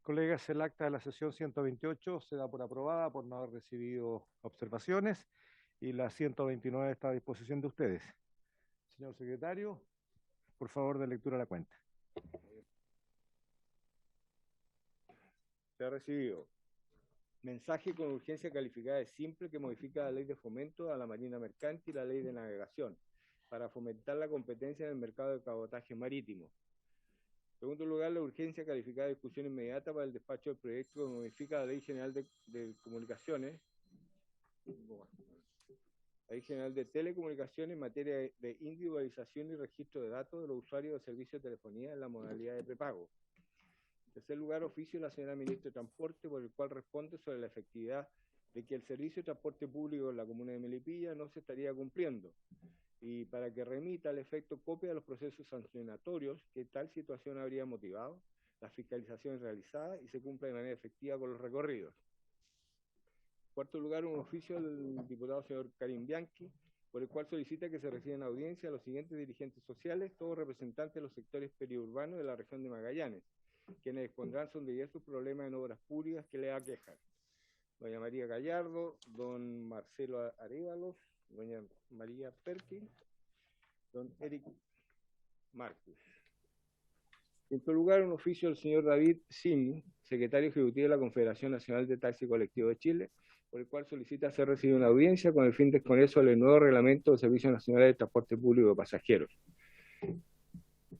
Colegas, el acta de la sesión 128 se da por aprobada por no haber recibido observaciones y la 129 está a disposición de ustedes. Señor secretario, por favor, de lectura a la cuenta. Se ha recibido mensaje con urgencia calificada de simple que modifica la ley de fomento a la marina mercante y la ley de navegación para fomentar la competencia en el mercado de cabotaje marítimo. En segundo lugar, la urgencia calificada de discusión inmediata para el despacho del proyecto que modifica la Ley General de Comunicaciones, la Ley General de Telecomunicaciones en materia de individualización y registro de datos de los usuarios de servicios de telefonía en la modalidad de prepago. En tercer lugar, oficio de la señora Ministra de Transporte, por el cual responde sobre la efectividad de que el servicio de transporte público en la comuna de Melipilla no se estaría cumpliendo, y para que remita al efecto copia de los procesos sancionatorios que tal situación habría motivado, las fiscalizaciones realizadas y se cumpla de manera efectiva con los recorridos. En cuarto lugar, un oficio del diputado señor Karim Bianchi, por el cual solicita que se reciban audiencia a los siguientes dirigentes sociales, todos representantes de los sectores periurbanos de la región de Magallanes, quienes expondrán sobre diversos problemas en obras públicas que le aquejan. Doña María Gallardo, don Marcelo Arévalos, doña María Perkin, don Eric Marcus. En quinto lugar, un oficio del señor David Sini, secretario ejecutivo de la Confederación Nacional de Taxi Colectivo de Chile, por el cual solicita ser recibido una audiencia con el fin de exponer sobre el nuevo reglamento de Servicios Nacionales de Transporte Público de Pasajeros.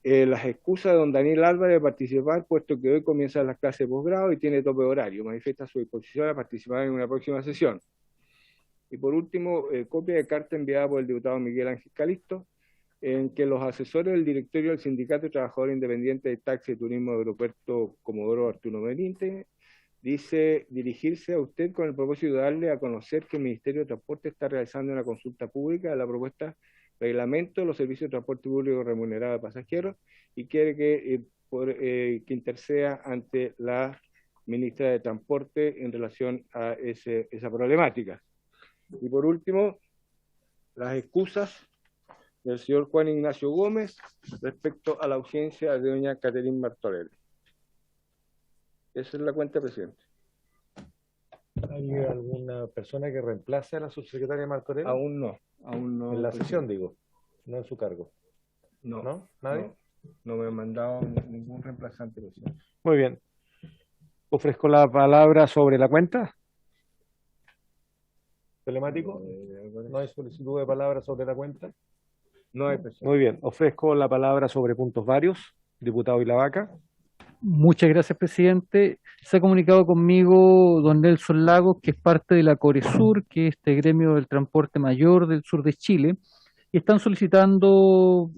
Las excusas de don Daniel Álvarez de participar, puesto que hoy comienzan las clases de posgrado y tiene tope horario, manifiesta su disposición a participar en una próxima sesión. Y por último, copia de carta enviada por el diputado Miguel Ángel Calisto, en que los asesores del directorio del Sindicato de Trabajadores Independientes de Taxi y Turismo de Aeropuerto Comodoro Arturo Merinte, dice dirigirse a usted con el propósito de darle a conocer que el Ministerio de Transporte está realizando una consulta pública de la propuesta reglamento de los servicios de transporte público remunerado de pasajeros y quiere que interceda ante la ministra de Transporte en relación a esa problemática. Y por último, las excusas del señor Juan Ignacio Gómez respecto a la ausencia de doña Caterine Martorell. Esa es la cuenta, presidente. ¿Hay alguna persona que reemplace a la subsecretaria Martorell? Aún no. En la sesión, digo, no en su cargo. No. ¿No? ¿Nadie? No me han mandado ningún reemplazante, presidente. Muy bien. Ofrezco la palabra sobre la cuenta. ¿Telemático? ¿No hay solicitud de palabra sobre la cuenta? No hay presidente. Muy bien. Ofrezco la palabra sobre puntos varios. Diputado Ilavaca. Muchas gracias, presidente. Se ha comunicado conmigo don Nelson Lagos, que es parte de la Coresur, que es este gremio del transporte mayor del sur de Chile, y están solicitando,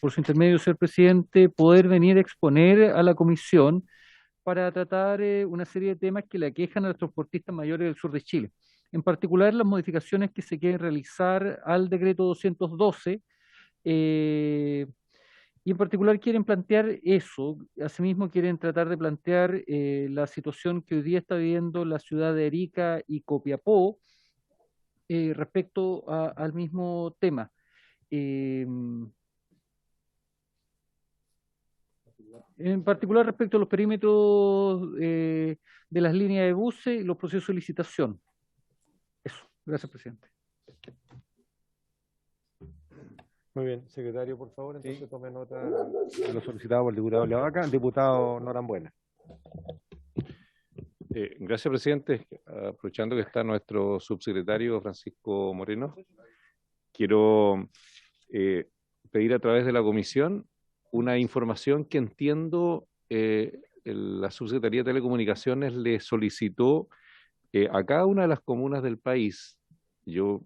por su intermedio, señor presidente, poder venir a exponer a la comisión para tratar una serie de temas que le aquejan a los transportistas mayores del sur de Chile. En particular, las modificaciones que se quieren realizar al decreto 212, y en particular quieren plantear eso. Asimismo quieren tratar de plantear la situación que hoy día está viviendo la ciudad de Arica y Copiapó respecto al mismo tema. En particular respecto a los perímetros de las líneas de buses y los procesos de licitación. Eso. Gracias, presidente. Muy bien, secretario, por favor, entonces sí. Tome nota de lo solicitado por el diputado Ilavaca. Diputado Norambuena. Gracias, presidente. Aprovechando que está nuestro subsecretario Francisco Moreno, quiero pedir a través de la comisión una información que entiendo la Subsecretaría de Telecomunicaciones le solicitó a cada una de las comunas del país. Yo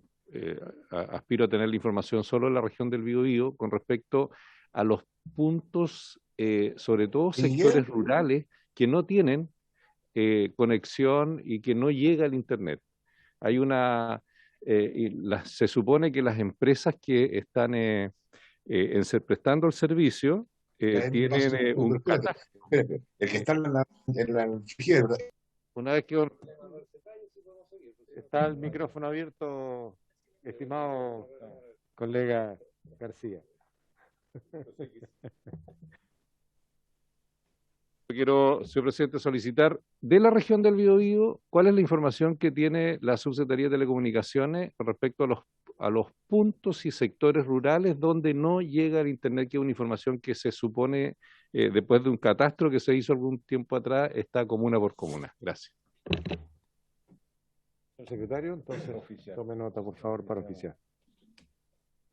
aspiro a tener la información solo en la región del Biobío con respecto a los puntos, sobre todo sectores rurales, que no tienen conexión y que no llega al Internet. Hay se supone que las empresas que están prestando el servicio tienen un catastro. El que está en la izquierda. Una vez que está el micrófono abierto, estimado colega García. quiero, señor presidente, solicitar de la región del Biobío, ¿cuál es la información que tiene la Subsecretaría de Telecomunicaciones con respecto a los puntos y sectores rurales donde no llega el Internet, que es una información que se supone, después de un catastro que se hizo algún tiempo atrás, está comuna por comuna? Gracias. Señor secretario, entonces tome nota, por favor, para oficiar.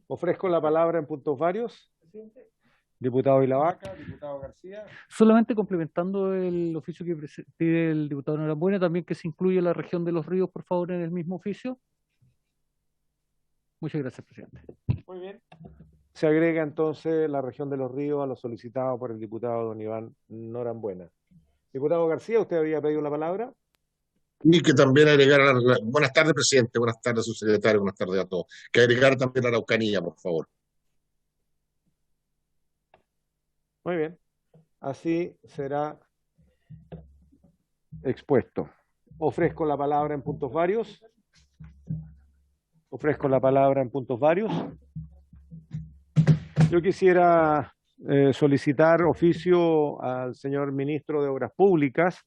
Ofrezco la palabra en puntos varios. Diputado Ilavaca, diputado García. Solamente complementando el oficio que pide el diputado Norambuena, también que se incluya la región de Los Ríos, por favor, en el mismo oficio. Muchas gracias, presidente. Muy bien. Se agrega entonces la región de Los Ríos a lo solicitado por el diputado don Iván Norambuena. Diputado García, ¿usted había pedido la palabra? Y que también agregar, buenas tardes, presidente, buenas tardes, subsecretario, buenas tardes a todos. Que agregar también a Araucanía, por favor. Muy bien. Así será expuesto. Ofrezco la palabra en puntos varios. Ofrezco la palabra en puntos varios. Yo quisiera solicitar oficio al señor ministro de Obras Públicas,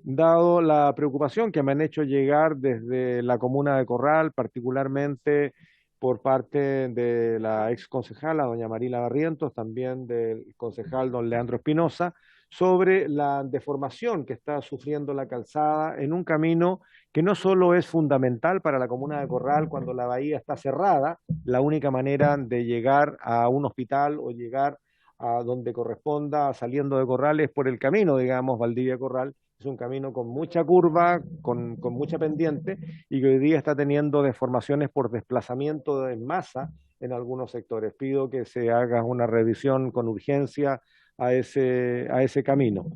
dado la preocupación que me han hecho llegar desde la comuna de Corral, particularmente por parte de la ex concejala, doña Marila Barrientos, también del concejal don Leandro Espinosa, sobre la deformación que está sufriendo la calzada en un camino que no solo es fundamental para la comuna de Corral cuando la bahía está cerrada, la única manera de llegar a un hospital o llegar a donde corresponda saliendo de Corral es por el camino, digamos, Valdivia-Corral. Es un camino con mucha curva, con mucha pendiente y que hoy día está teniendo deformaciones por desplazamiento en masa en algunos sectores. Pido que se haga una revisión con urgencia a ese camino.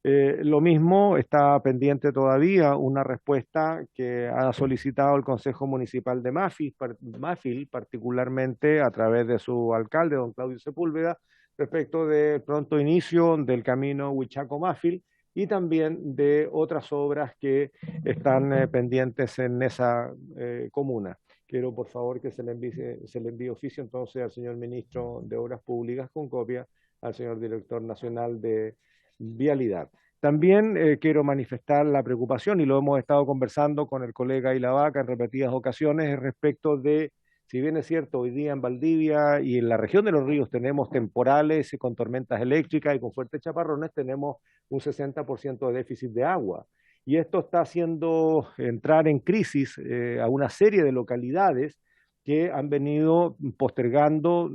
Lo mismo está pendiente todavía una respuesta que ha solicitado el Consejo Municipal de Mafil, particularmente a través de su alcalde, don Claudio Sepúlveda, respecto del pronto inicio del camino Huichaco-Mafil y también de otras obras que están pendientes en esa comuna. Quiero, por favor, que se le envíe oficio entonces al señor ministro de Obras Públicas con copia al señor director nacional de Vialidad. También quiero manifestar la preocupación, y lo hemos estado conversando con el colega Ilavaca en repetidas ocasiones, respecto de, si bien es cierto, hoy día en Valdivia y en la región de Los Ríos tenemos temporales con tormentas eléctricas y con fuertes chaparrones, tenemos un 60% de déficit de agua. Y esto está haciendo entrar en crisis a una serie de localidades que han venido postergando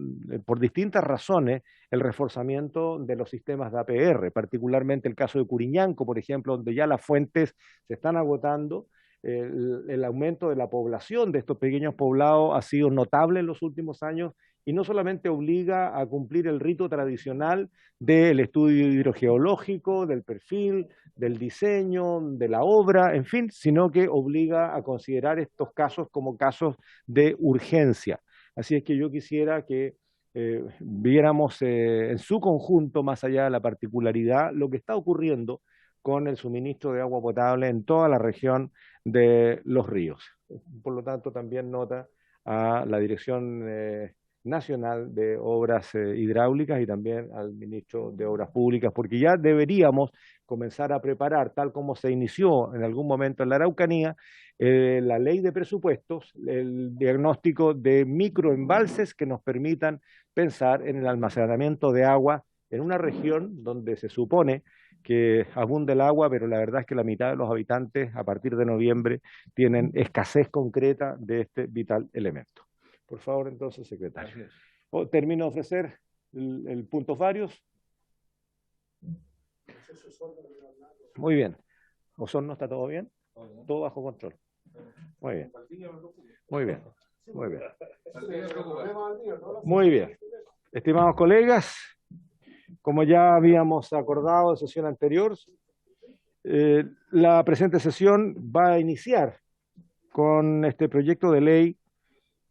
por distintas razones el reforzamiento de los sistemas de APR, particularmente el caso de Curiñanco, por ejemplo, donde ya las fuentes se están agotando. El aumento de la población de estos pequeños poblados ha sido notable en los últimos años y no solamente obliga a cumplir el rito tradicional del estudio hidrogeológico, del perfil, del diseño, de la obra, en fin, sino que obliga a considerar estos casos como casos de urgencia. Así es que yo quisiera que viéramos en su conjunto, más allá de la particularidad, lo que está ocurriendo con el suministro de agua potable en toda la región de Los Ríos. Por lo tanto, también nota a la Dirección Nacional de Obras Hidráulicas y también al ministro de Obras Públicas, porque ya deberíamos comenzar a preparar, tal como se inició en algún momento en la Araucanía, la ley de presupuestos, el diagnóstico de microembalses que nos permitan pensar en el almacenamiento de agua en una región donde se supone que abunda el agua, pero la verdad es que la mitad de los habitantes a partir de noviembre tienen escasez concreta de este vital elemento. Por favor, entonces, secretario. Termino de ofrecer el puntos varios. Muy bien. ¿Osorno está todo bien? Todo bajo control. Muy bien. Muy bien. Muy bien. Muy bien. Estimados colegas, como ya habíamos acordado en sesión anterior, la presente sesión va a iniciar con este proyecto de ley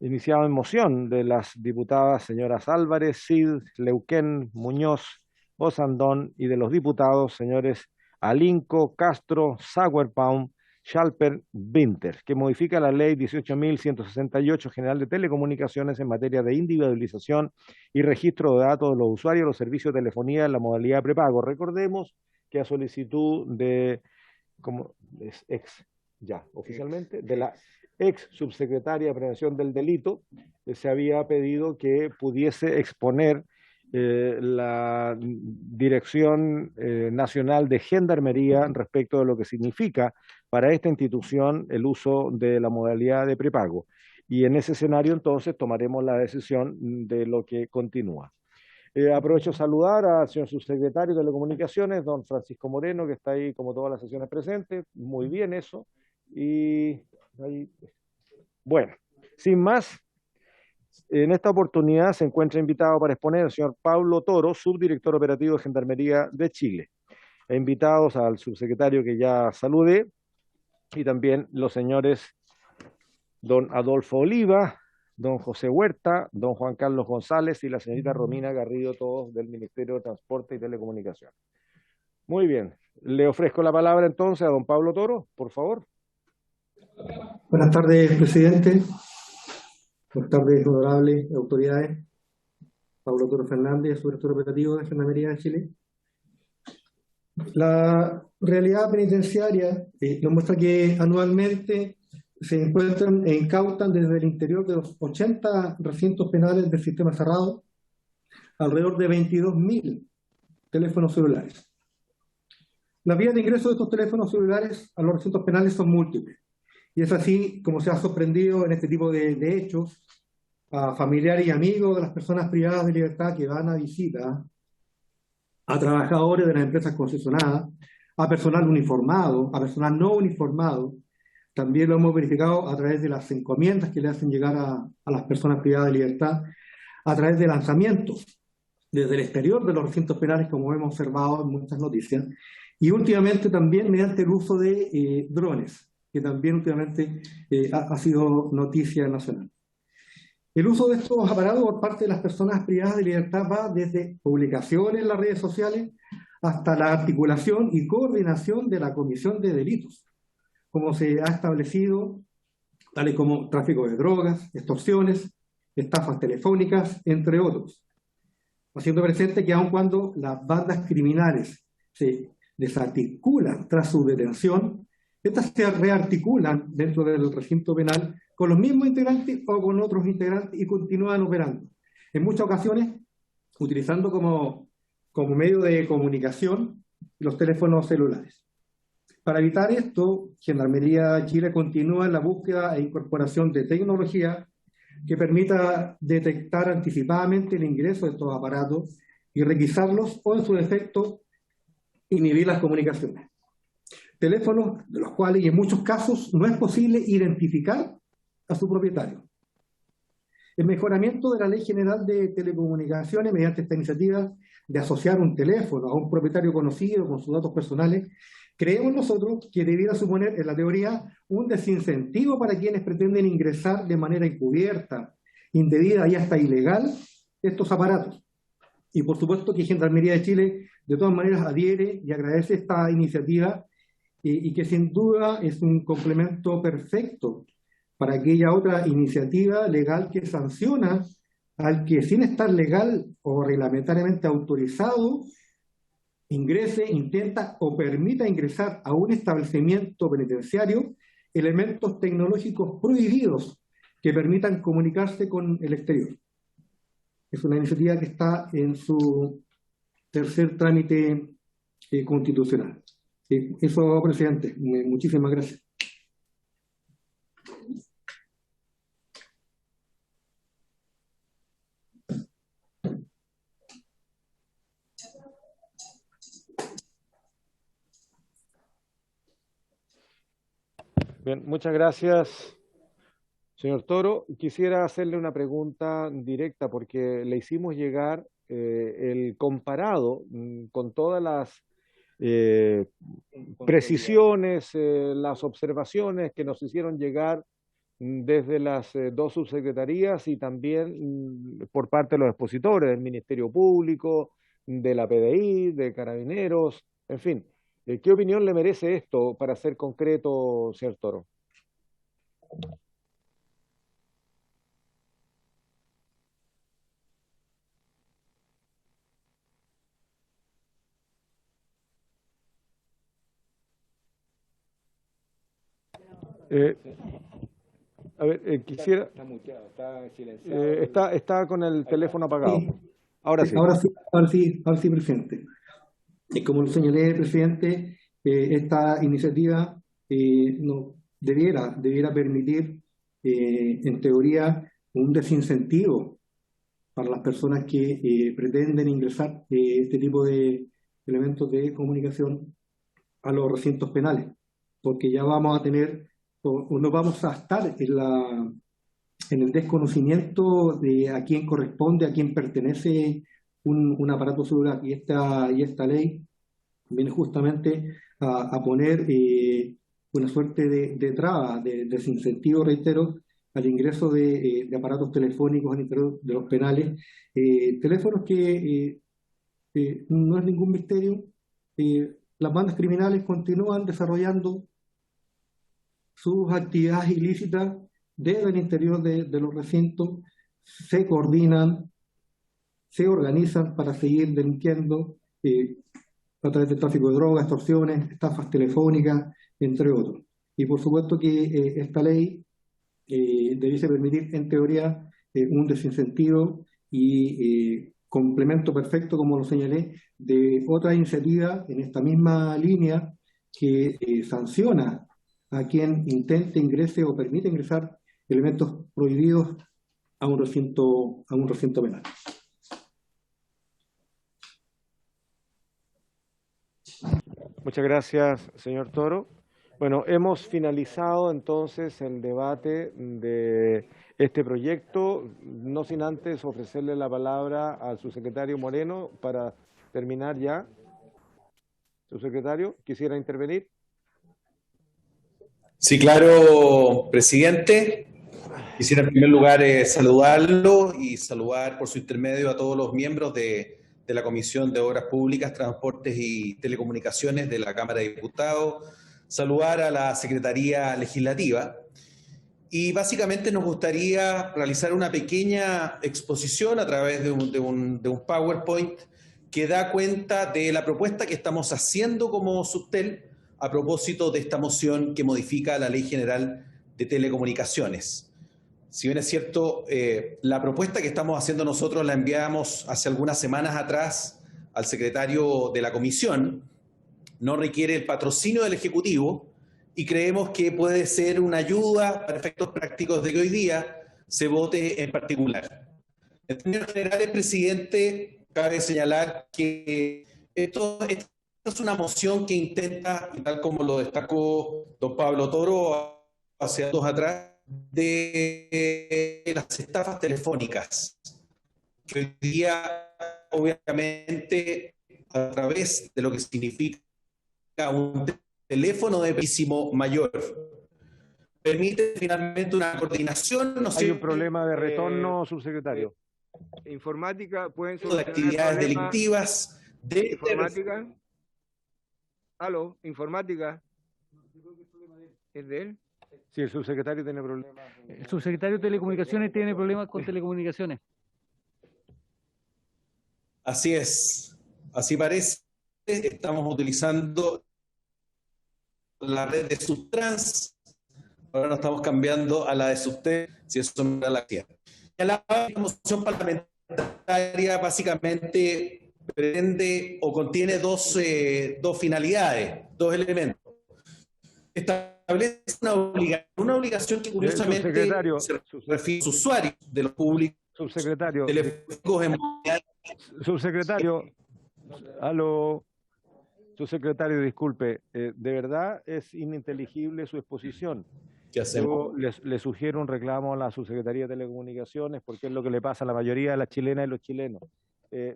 iniciado en moción de las diputadas señoras Álvarez, Cid, Leuquén, Muñoz, Osandón y de los diputados señores Alinco, Castro, Sauerbaum, Schalper, Winter, que modifica la ley 18.168 general de telecomunicaciones en materia de individualización y registro de datos de los usuarios de los servicios de telefonía en la modalidad de prepago. Recordemos que a solicitud de, como es ex, ya, oficialmente, de la ex subsecretaria de Prevención del Delito, se había pedido que pudiese exponer la Dirección Nacional de Gendarmería respecto de lo que significa para esta institución el uso de la modalidad de prepago. Y en ese escenario entonces tomaremos la decisión de lo que continúa. Aprovecho a saludar al señor subsecretario de Telecomunicaciones, don Francisco Moreno, que está ahí como todas las sesiones presentes. Muy bien eso. Y ahí, bueno, sin más, en esta oportunidad se encuentra invitado para exponer el señor Pablo Toro, subdirector operativo de Gendarmería de Chile. E invitados al subsecretario que ya saludé y también los señores don Adolfo Oliva, don José Huerta, don Juan Carlos González y la señorita Romina Garrido, todos del Ministerio de Transporte y Telecomunicaciones. Muy bien, le ofrezco la palabra entonces a don Pablo Toro, por favor. Buenas tardes, presidente. Buenas tardes, honorables autoridades. Pablo Toro Fernández, subdirector operativo de Gendarmería de Chile. La realidad penitenciaria nos muestra que anualmente se encuentran e incautan desde el interior de los 80 recintos penales del sistema cerrado alrededor de 22.000 teléfonos celulares. Las vías de ingreso de estos teléfonos celulares a los recintos penales son múltiples. Y es así como se ha sorprendido en este tipo de hechos a familiares y amigos de las personas privadas de libertad que van a visita, a trabajadores de las empresas concesionadas, a personal uniformado, a personal no uniformado. También lo hemos verificado a través de las encomiendas que le hacen llegar a las personas privadas de libertad, a través de lanzamientos desde el exterior de los recintos penales, como hemos observado en muchas noticias, y últimamente también mediante el uso de drones, que también últimamente ha sido noticia nacional. El uso de estos aparatos por parte de las personas privadas de libertad va desde publicaciones en las redes sociales hasta la articulación y coordinación de la comisión de delitos, como se ha establecido, tales como tráfico de drogas, extorsiones, estafas telefónicas, entre otros. Haciendo presente que aun cuando las bandas criminales se desarticulan tras su detención, estas se rearticulan dentro del recinto penal con los mismos integrantes o con otros integrantes y continúan operando. En muchas ocasiones, utilizando como medio de comunicación los teléfonos celulares. Para evitar esto, Gendarmería Chile continúa en la búsqueda e incorporación de tecnología que permita detectar anticipadamente el ingreso de estos aparatos y requisarlos o, en su defecto, inhibir las comunicaciones. Teléfonos de los cuales, y en muchos casos, no es posible identificar a su propietario. El mejoramiento de la Ley General de Telecomunicaciones mediante esta iniciativa de asociar un teléfono a un propietario conocido con sus datos personales, creemos nosotros que debiera suponer, en la teoría, un desincentivo para quienes pretenden ingresar de manera encubierta, indebida y hasta ilegal estos aparatos. Y por supuesto que Gendarmería de Chile de todas maneras adhiere y agradece esta iniciativa y que sin duda es un complemento perfecto para aquella otra iniciativa legal que sanciona al que sin estar legal o reglamentariamente autorizado ingrese, intenta o permita ingresar a un establecimiento penitenciario elementos tecnológicos prohibidos que permitan comunicarse con el exterior. Es una iniciativa que está en su tercer trámite constitucional. Eso, presidente. Muchísimas gracias. Bien, muchas gracias, señor Toro. Quisiera hacerle una pregunta directa porque le hicimos llegar el comparado con todas las precisiones, las observaciones que nos hicieron llegar desde las dos subsecretarías y también por parte de los expositores del Ministerio Público, de la PDI, de Carabineros, en fin. ¿Qué opinión le merece esto para ser concreto, señor Toro? A ver, quisiera... Está muteado, está silenciado. Está con el teléfono apagado. Sí. Ahora sí. Ahora sí, presidente. Y como lo señalé, presidente, esta iniciativa no, debiera permitir, en teoría, un desincentivo para las personas que pretenden ingresar este tipo de elementos de comunicación a los recintos penales, porque ya vamos a tener, o no vamos a estar en el desconocimiento de a quién corresponde, a quién pertenece un aparato celular. Y esta ley viene justamente a poner una suerte de traba, de desincentivo, reitero, al ingreso de aparatos telefónicos al interior de los penales, teléfonos que no es ningún misterio, las bandas criminales continúan desarrollando sus actividades ilícitas desde el interior de los recintos, se coordinan, se organizan para seguir delinquiendo a través del tráfico de drogas, extorsiones, estafas telefónicas, entre otros. Y por supuesto que esta ley debiese permitir, en teoría, un desincentivo y complemento perfecto, como lo señalé, de otra iniciativa en esta misma línea que sanciona a quien intente ingrese o permite ingresar elementos prohibidos a un recinto penal. Muchas gracias, señor Toro. Bueno, hemos finalizado entonces el debate de este proyecto, no sin antes ofrecerle la palabra al subsecretario Moreno para terminar ya. Subsecretario, ¿quisiera intervenir? Sí, claro, presidente. Quisiera en primer lugar saludarlo y saludar por su intermedio a todos los miembros de la Comisión de Obras Públicas, Transportes y Telecomunicaciones de la Cámara de Diputados, saludar a la Secretaría Legislativa y básicamente nos gustaría realizar una pequeña exposición a través de un PowerPoint que da cuenta de la propuesta que estamos haciendo como Subtel a propósito de esta moción que modifica la Ley General de Telecomunicaciones. Si bien es cierto, la propuesta que estamos haciendo nosotros la enviamos hace algunas semanas atrás al secretario de la comisión, no requiere el patrocinio del Ejecutivo y creemos que puede ser una ayuda para efectos prácticos de que hoy día se vote en particular. En términos generales, presidente, cabe señalar que esto es una moción que intenta, tal como lo destacó don Pablo Toro hace 2 años atrás, de las estafas telefónicas, que hoy día, obviamente, a través de lo que significa un teléfono de precio mayor, permite finalmente una coordinación. Hay un problema de retorno, subsecretario. Informática, pueden de actividades delictivas. Informática. Aló, informática. ¿Es de él? Sí, el subsecretario tiene problemas. El subsecretario de Telecomunicaciones tiene problemas con telecomunicaciones. Así es, así parece. Estamos utilizando la red de Subtrans, ahora nos estamos cambiando a la de Subtel, si eso me da la idea. La moción parlamentaria básicamente pretende o contiene dos finalidades, 2 elementos. Establece una obligación que curiosamente se refiere a los usuarios de los públicos telefónicos en modalidad. Subsecretario, aló. Subsecretario, disculpe, de verdad es ininteligible su exposición. ¿Qué hacemos? Yo le sugiero un reclamo a la Subsecretaría de Telecomunicaciones porque es lo que le pasa a la mayoría de las chilenas y los chilenos.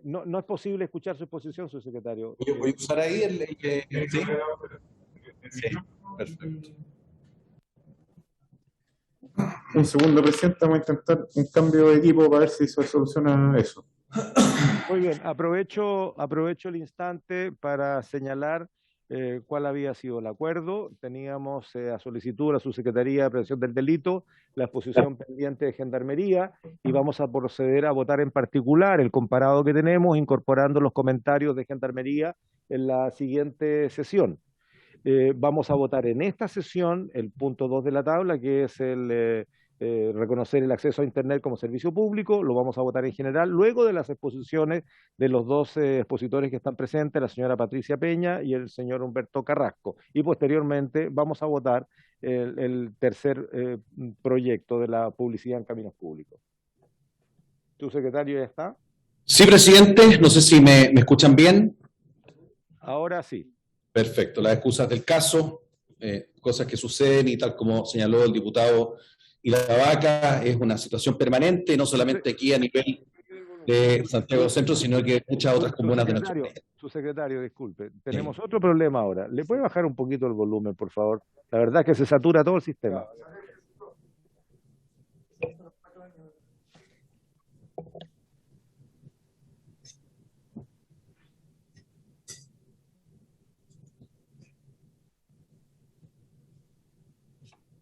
No es posible escuchar su exposición, subsecretario. Voy a usar ahí ¿sí? Sí, perfecto. Un segundo, presidente, vamos a intentar un cambio de equipo para ver si se soluciona eso. Muy bien, aprovecho el instante para señalar cuál había sido el acuerdo. Teníamos a solicitud de la Subsecretaría de Prevención del Delito la exposición pendiente de Gendarmería y vamos a proceder a votar en particular el comparado que tenemos, incorporando los comentarios de Gendarmería en la siguiente sesión. Vamos a votar en esta sesión el punto 2 de la tabla, que es el reconocer el acceso a Internet como servicio público. Lo vamos a votar en general, luego de las exposiciones de los dos expositores que están presentes, la señora Patricia Peña y el señor Humberto Carrasco. Y posteriormente vamos a votar el tercer proyecto de la publicidad en caminos públicos. ¿Tu secretario ya está? Sí, presidente. No sé si me escuchan bien. Ahora sí. Perfecto. Las excusas del caso, cosas que suceden y tal como señaló el diputado Vaca, es una situación permanente, no solamente aquí a nivel de Santiago Centro, sino que muchas otras comunas de nuestro país. Su secretario, disculpe, tenemos otro problema ahora. ¿Le puede bajar un poquito el volumen, por favor? La verdad es que se satura todo el sistema.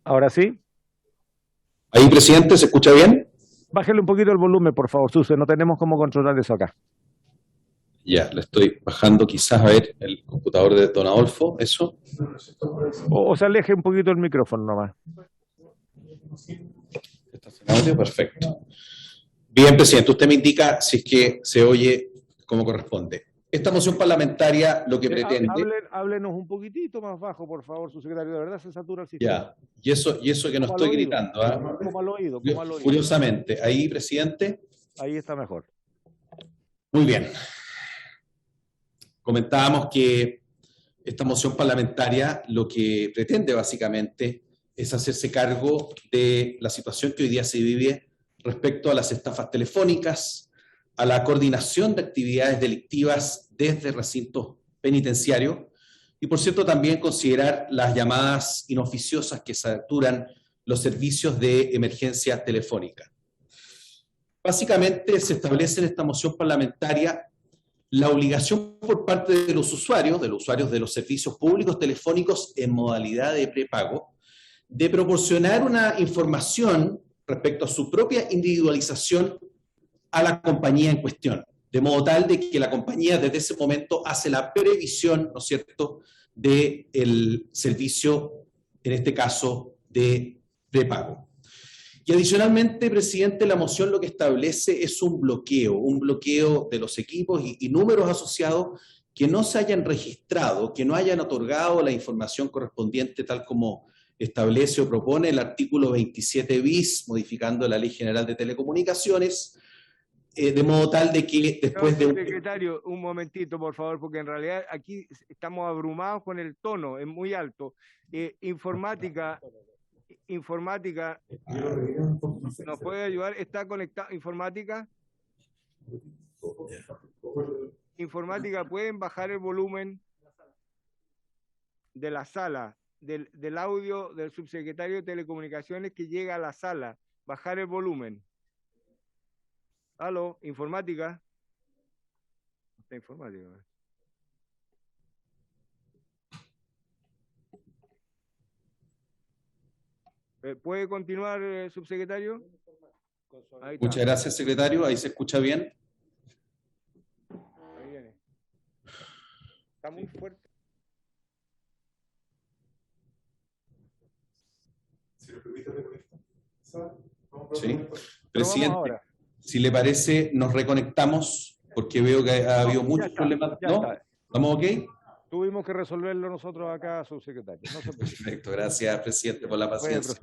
¿Ahora sí? Ahí, presidente, ¿se escucha bien? Bájale un poquito el volumen, por favor, Suse. No tenemos cómo controlar eso acá. Ya, le estoy bajando quizás a ver el computador de don Adolfo, ¿eso? O se aleje un poquito el micrófono nomás. ¿Está sin audio? Perfecto. Bien, presidente, usted me indica si es que se oye como corresponde. Esta moción parlamentaria lo que pretende... Háblenos un poquitito más bajo, por favor, su secretario. De verdad se satura el sistema. Ya, y eso que no estoy gritando. ¿Ah? Como al oído, como al oído. Curiosamente, ahí, presidente. Ahí está mejor. Muy bien. Comentábamos que esta moción parlamentaria lo que pretende básicamente es hacerse cargo de la situación que hoy día se vive respecto a las estafas telefónicas, a la coordinación de actividades delictivas desde recintos penitenciarios y, por cierto, también considerar las llamadas inoficiosas que saturan los servicios de emergencia telefónica. Básicamente se establece en esta moción parlamentaria la obligación por parte de los usuarios de los servicios públicos telefónicos en modalidad de prepago, de proporcionar una información respecto a su propia individualización a la compañía en cuestión, de modo tal de que la compañía desde ese momento hace la previsión, ¿no es cierto?, del servicio, en este caso, de prepago. Y adicionalmente, presidente, la moción lo que establece es un bloqueo de los equipos y números asociados que no se hayan registrado, que no hayan otorgado la información correspondiente tal como establece o propone el artículo 27 bis, modificando la Ley General de Telecomunicaciones, de modo tal de que después de... Secretario, un momentito, por favor, porque en realidad aquí estamos abrumados con el tono, es muy alto. Informática, ¿nos puede ayudar? ¿Está conectado? Informática, ¿pueden bajar el volumen de la sala, del audio del subsecretario de Telecomunicaciones que llega a la sala? Bajar el volumen. Aló, informática. Está informática. ¿Puede continuar, subsecretario? Muchas gracias, secretario. Ahí se escucha bien. Ahí viene. Está muy fuerte. Sí. Presidente, si le parece, nos reconectamos porque veo que ha habido muchos problemas. ¿No? ¿Estamos ok? Tuvimos que resolverlo nosotros acá, subsecretario. Perfecto, gracias, presidente, por la paciencia.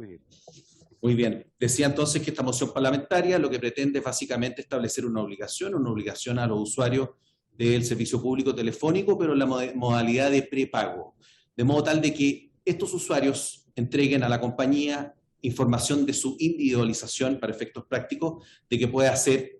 Muy bien. Decía entonces que esta moción parlamentaria lo que pretende es básicamente establecer una obligación a los usuarios del servicio público telefónico, pero en la modalidad de prepago, de modo tal de que estos usuarios entreguen a la compañía información de su individualización para efectos prácticos, de que pueda ser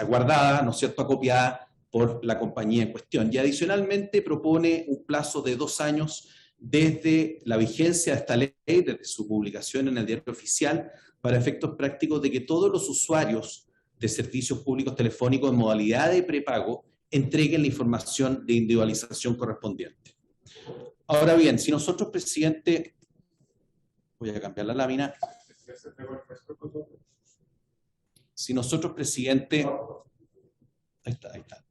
guardada, ¿no es cierto?, acopiada por la compañía en cuestión. Y adicionalmente propone un plazo de 2 años desde la vigencia de esta ley, desde su publicación en el Diario Oficial, para efectos prácticos de que todos los usuarios de servicios públicos telefónicos en modalidad de prepago entreguen la información de individualización correspondiente. Ahora bien, si nosotros, presidente, voy a cambiar la lámina. Si nosotros, presidente, ahí está.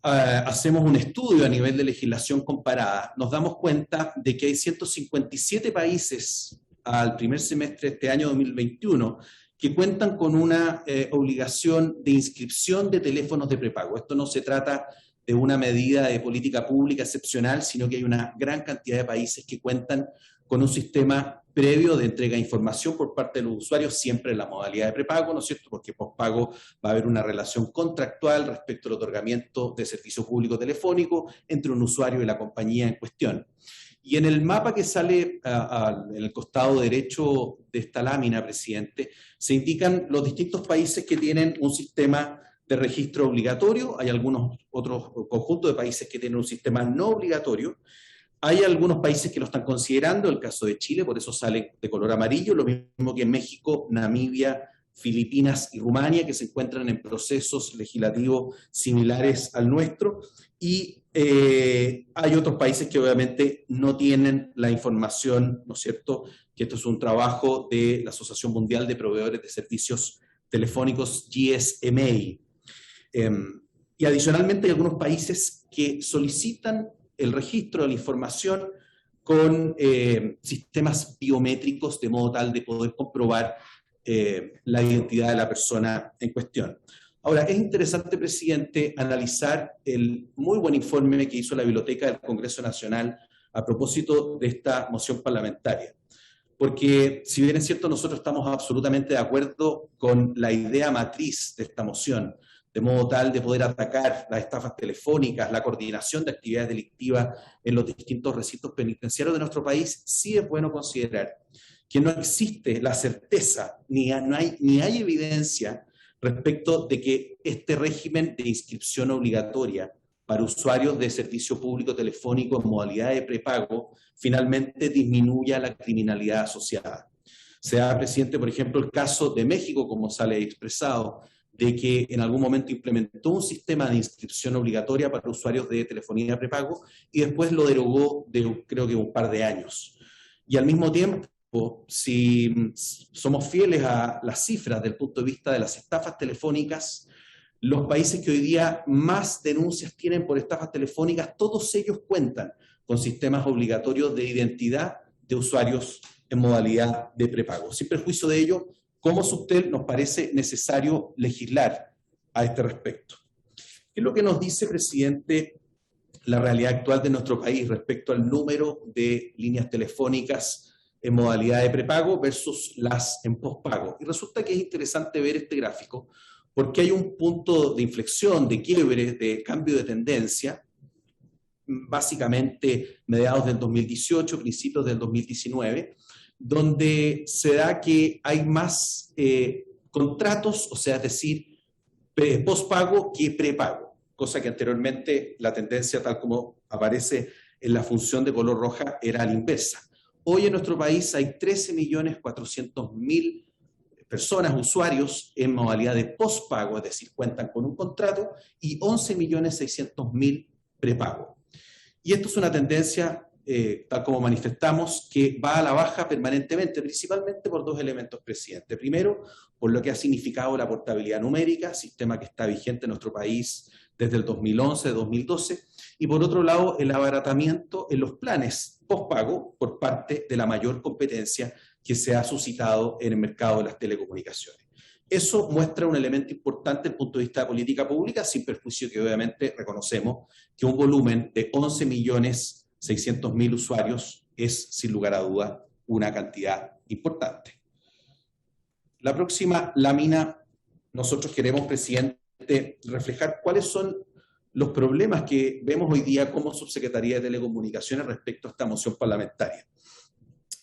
hacemos un estudio a nivel de legislación comparada, nos damos cuenta de que hay 157 países al primer semestre de este año 2021 que cuentan con una obligación de inscripción de teléfonos de prepago. Esto no se trata de una medida de política pública excepcional, sino que hay una gran cantidad de países que cuentan con un sistema previo de entrega de información por parte de los usuarios, siempre en la modalidad de prepago, ¿no es cierto? Porque postpago va a haber una relación contractual respecto al otorgamiento de servicio público telefónico entre un usuario y la compañía en cuestión. Y en el mapa que sale en el costado derecho de esta lámina, presidente, se indican los distintos países que tienen un sistema de registro obligatorio. Hay algunos otros conjuntos de países que tienen un sistema no obligatorio. Hay algunos países que lo están considerando, el caso de Chile, por eso sale de color amarillo, lo mismo que México, Namibia, Filipinas y Rumania, que se encuentran en procesos legislativos similares al nuestro, y hay otros países que obviamente no tienen la información, ¿no es cierto?, que esto es un trabajo de la Asociación Mundial de Proveedores de Servicios Telefónicos, GSMA. Y adicionalmente hay algunos países que solicitan el registro de la información con sistemas biométricos, de modo tal de poder comprobar la identidad de la persona en cuestión. Ahora, es interesante, presidente, analizar el muy buen informe que hizo la Biblioteca del Congreso Nacional a propósito de esta moción parlamentaria. Porque, si bien es cierto, nosotros estamos absolutamente de acuerdo con la idea matriz de esta moción, de modo tal de poder atacar las estafas telefónicas, la coordinación de actividades delictivas en los distintos recintos penitenciarios de nuestro país, sí es bueno considerar que no existe la certeza, ni hay evidencia respecto de que este régimen de inscripción obligatoria para usuarios de servicio público telefónico en modalidad de prepago finalmente disminuya la criminalidad asociada. Se da, presidente, por ejemplo, el caso de México, como sale expresado, de que en algún momento implementó un sistema de inscripción obligatoria para usuarios de telefonía prepago y después lo derogó de, creo que, un par de años. Y al mismo tiempo, si somos fieles a las cifras desde el punto de vista de las estafas telefónicas, los países que hoy día más denuncias tienen por estafas telefónicas, todos ellos cuentan con sistemas obligatorios de identidad de usuarios en modalidad de prepago. Sin perjuicio de ello, ¿cómo usted nos parece necesario legislar a este respecto? ¿Qué es lo que nos dice, presidente, la realidad actual de nuestro país respecto al número de líneas telefónicas en modalidad de prepago versus las en postpago? Y resulta que es interesante ver este gráfico porque hay un punto de inflexión, de quiebre, de cambio de tendencia, básicamente mediados del 2018, principios del 2019, donde se da que hay más contratos, o sea, es decir, postpago que prepago, cosa que anteriormente la tendencia, tal como aparece en la función de color roja, era a la inversa. Hoy en nuestro país hay 13.400.000 personas, usuarios, en modalidad de postpago, es decir, cuentan con un contrato, y 11.600.000 prepago. Y esto es una tendencia, tal como manifestamos, que va a la baja permanentemente, principalmente por dos elementos, presidente. Primero, por lo que ha significado la portabilidad numérica, sistema que está vigente en nuestro país desde el 2011-2012, y por otro lado, el abaratamiento en los planes postpago por parte de la mayor competencia que se ha suscitado en el mercado de las telecomunicaciones. Eso muestra un elemento importante desde el punto de vista de política pública, sin perjuicio que obviamente reconocemos que un volumen de 11.600.000 usuarios es, sin lugar a duda, una cantidad importante. La próxima lámina, nosotros queremos, presidente, reflejar cuáles son los problemas que vemos hoy día como Subsecretaría de Telecomunicaciones respecto a esta moción parlamentaria.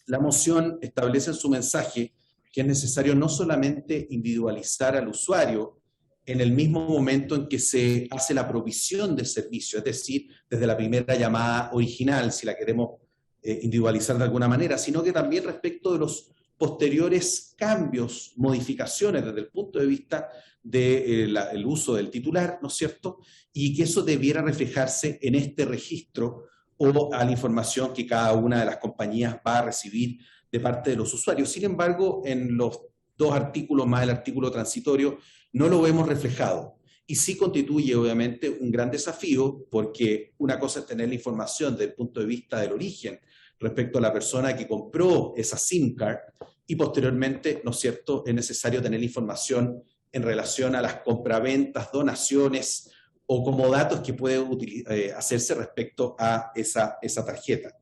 La moción establece en su mensaje que es necesario no solamente individualizar al usuario en el mismo momento en que se hace la provisión del servicio, es decir, desde la primera llamada original, si la queremos individualizar de alguna manera, sino que también respecto de los posteriores cambios, modificaciones desde el punto de vista del uso del titular, ¿no es cierto? Y que eso debiera reflejarse en este registro o a la información que cada una de las compañías va a recibir de parte de los usuarios. Sin embargo, en los dos artículos más el artículo transitorio, no lo vemos reflejado. y sí constituye obviamente un gran desafío, porque una cosa es tener la información desde el punto de vista del origen respecto a la persona que compró esa SIM card, y posteriormente, ¿no es cierto?, es necesario tener la información en relación a las compraventas, donaciones o como datos que puede hacerse respecto a esa tarjeta.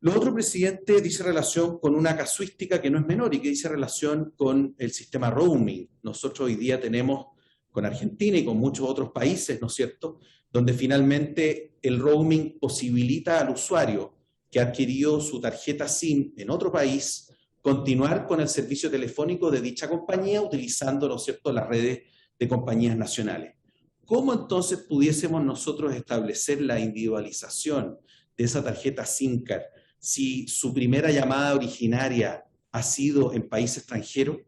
Lo otro, presidente, dice relación con una casuística que no es menor y que dice relación con el sistema roaming. Nosotros hoy día tenemos con Argentina y con muchos otros países, ¿no es cierto?, donde finalmente el roaming posibilita al usuario que ha adquirido su tarjeta SIM en otro país continuar con el servicio telefónico de dicha compañía utilizando, ¿no es cierto?, las redes de compañías nacionales. ¿Cómo entonces pudiésemos nosotros establecer la individualización de esa tarjeta SIM card si su primera llamada originaria ha sido en país extranjero?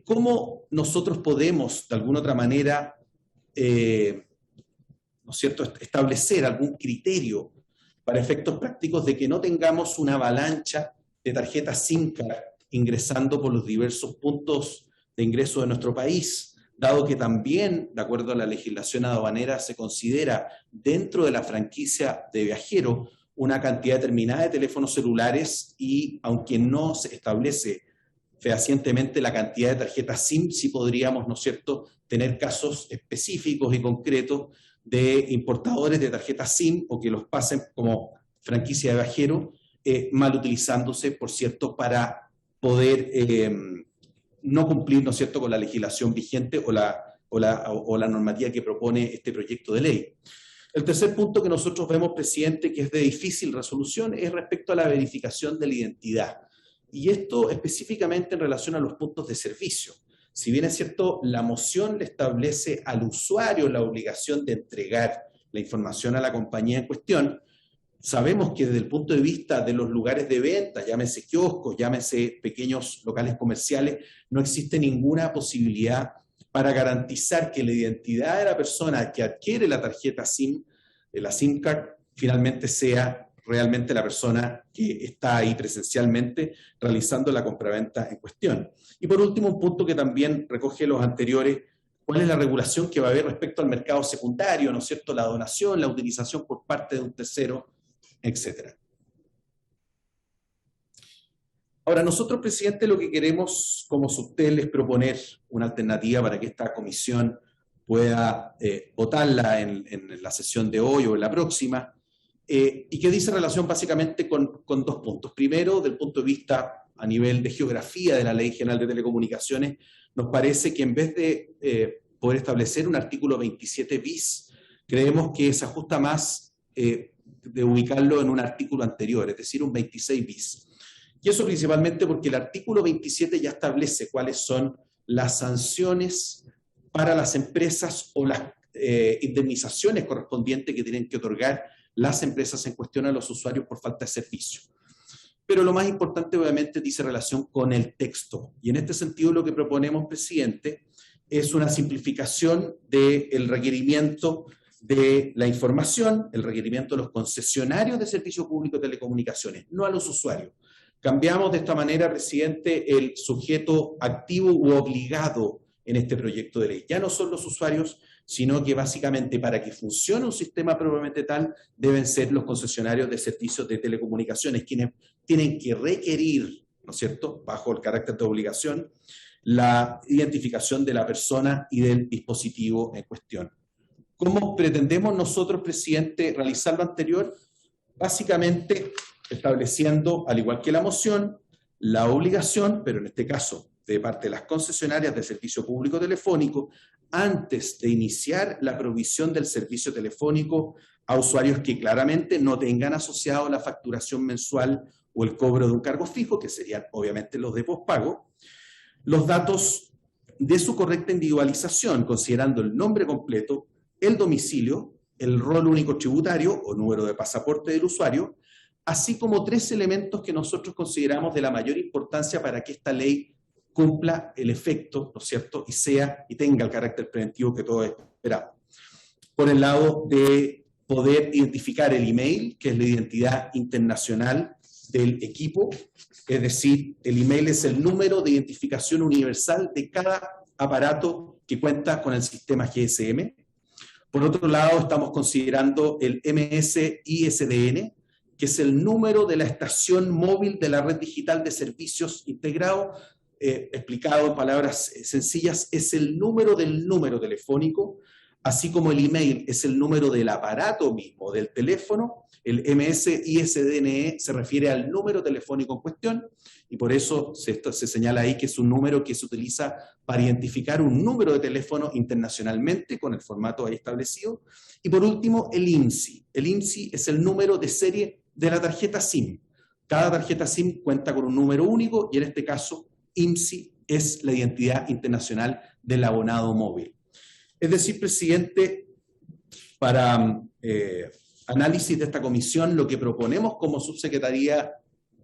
¿Cómo nosotros podemos, de alguna otra manera, ¿no es cierto?, establecer algún criterio para efectos prácticos de que no tengamos una avalancha de tarjetas SIM card ingresando por los diversos puntos de ingreso de nuestro país, dado que también, de acuerdo a la legislación aduanera, se considera dentro de la franquicia de viajero una cantidad determinada de teléfonos celulares y, aunque no se establece fehacientemente la cantidad de tarjetas SIM, sí podríamos, ¿no es cierto?, tener casos específicos y concretos de importadores de tarjetas SIM o que los pasen como franquicia de viajero, mal utilizándose, por cierto, para poder no cumplir, ¿no es cierto?, con la legislación vigente o la normativa que propone este proyecto de ley. El tercer punto que nosotros vemos, presidente, que es de difícil resolución, es respecto a la verificación de la identidad. Y esto específicamente en relación a los puntos de servicio. Si bien es cierto, la moción le establece al usuario la obligación de entregar la información a la compañía en cuestión, sabemos que desde el punto de vista de los lugares de venta, llámese kioscos, llámese pequeños locales comerciales, no existe ninguna posibilidad para garantizar que la identidad de la persona que adquiere la tarjeta SIM, la SIM card, finalmente sea realmente la persona que está ahí presencialmente realizando la compraventa en cuestión. Y por último, un punto que también recoge los anteriores, ¿cuál es la regulación que va a haber respecto al mercado secundario, ¿no es cierto?, la donación, la utilización por parte de un tercero, etcétera? Ahora, nosotros, presidente, lo que queremos como subtel es proponer una alternativa para que esta comisión pueda votarla en la sesión de hoy o en la próxima, y que dice relación básicamente con dos puntos. Primero, del punto de vista a nivel de geografía de la Ley General de Telecomunicaciones, nos parece que en vez de poder establecer un artículo 27 bis, creemos que se ajusta más de ubicarlo en un artículo anterior, es decir, un 26 bis. Y eso principalmente porque el artículo 27 ya establece cuáles son las sanciones para las empresas o las indemnizaciones correspondientes que tienen que otorgar las empresas en cuestión a los usuarios por falta de servicio. Pero lo más importante, obviamente, dice relación con el texto. Y en este sentido, lo que proponemos, presidente, es una simplificación del requerimiento de la información, el requerimiento de los concesionarios de servicio público de telecomunicaciones, no a los usuarios. Cambiamos de esta manera, presidente, el sujeto activo u obligado en este proyecto de ley. Ya no son los usuarios, sino que básicamente para que funcione un sistema propiamente tal, deben ser los concesionarios de servicios de telecomunicaciones quienes tienen que requerir, ¿no es cierto?, bajo el carácter de obligación, la identificación de la persona y del dispositivo en cuestión. ¿Cómo pretendemos nosotros, presidente, realizar lo anterior? Básicamente estableciendo, al igual que la moción, la obligación, pero en este caso de parte de las concesionarias de servicio público telefónico, antes de iniciar la provisión del servicio telefónico a usuarios que claramente no tengan asociado la facturación mensual o el cobro de un cargo fijo, que serían obviamente los de pospago, los datos de su correcta individualización, considerando el nombre completo, el domicilio, el rol único tributario o número de pasaporte del usuario, así como 3 elementos que nosotros consideramos de la mayor importancia para que esta ley cumpla el efecto, ¿no es cierto?, y tenga el carácter preventivo que todos esperamos. Por el lado de poder identificar el email, que es la identidad internacional del equipo, es decir, el email es el número de identificación universal de cada aparato que cuenta con el sistema GSM. Por otro lado, estamos considerando el MS-ISDN, que es el número de la estación móvil de la red digital de servicios integrado. Explicado en palabras sencillas, es el número del número telefónico, así como el email es el número del aparato mismo, del teléfono. El MS-ISDN se refiere al número telefónico en cuestión, y por eso se señala ahí que es un número que se utiliza para identificar un número de teléfono internacionalmente con el formato ahí establecido. Y por último, el IMSI. El IMSI es el número de serie de la tarjeta SIM. Cada tarjeta SIM cuenta con un número único, y en este caso IMSI es la identidad internacional del abonado móvil. Es decir, presidente, para análisis de esta comisión, lo que proponemos como Subsecretaría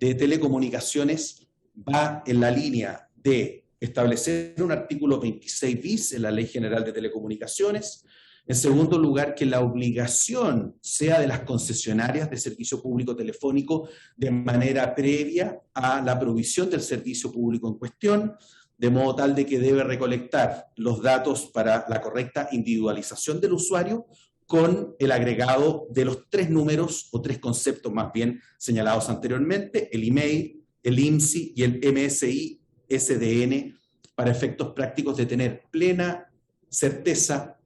de Telecomunicaciones va en la línea de establecer un artículo 26 bis en la Ley General de Telecomunicaciones. En segundo lugar, que la obligación sea de las concesionarias de servicio público telefónico de manera previa a la provisión del servicio público en cuestión, de modo tal de que debe recolectar los datos para la correcta individualización del usuario con el agregado de los 3 números o 3 conceptos más bien señalados anteriormente, el email, el IMSI y el MSI-SDN, para efectos prácticos de tener plena certeza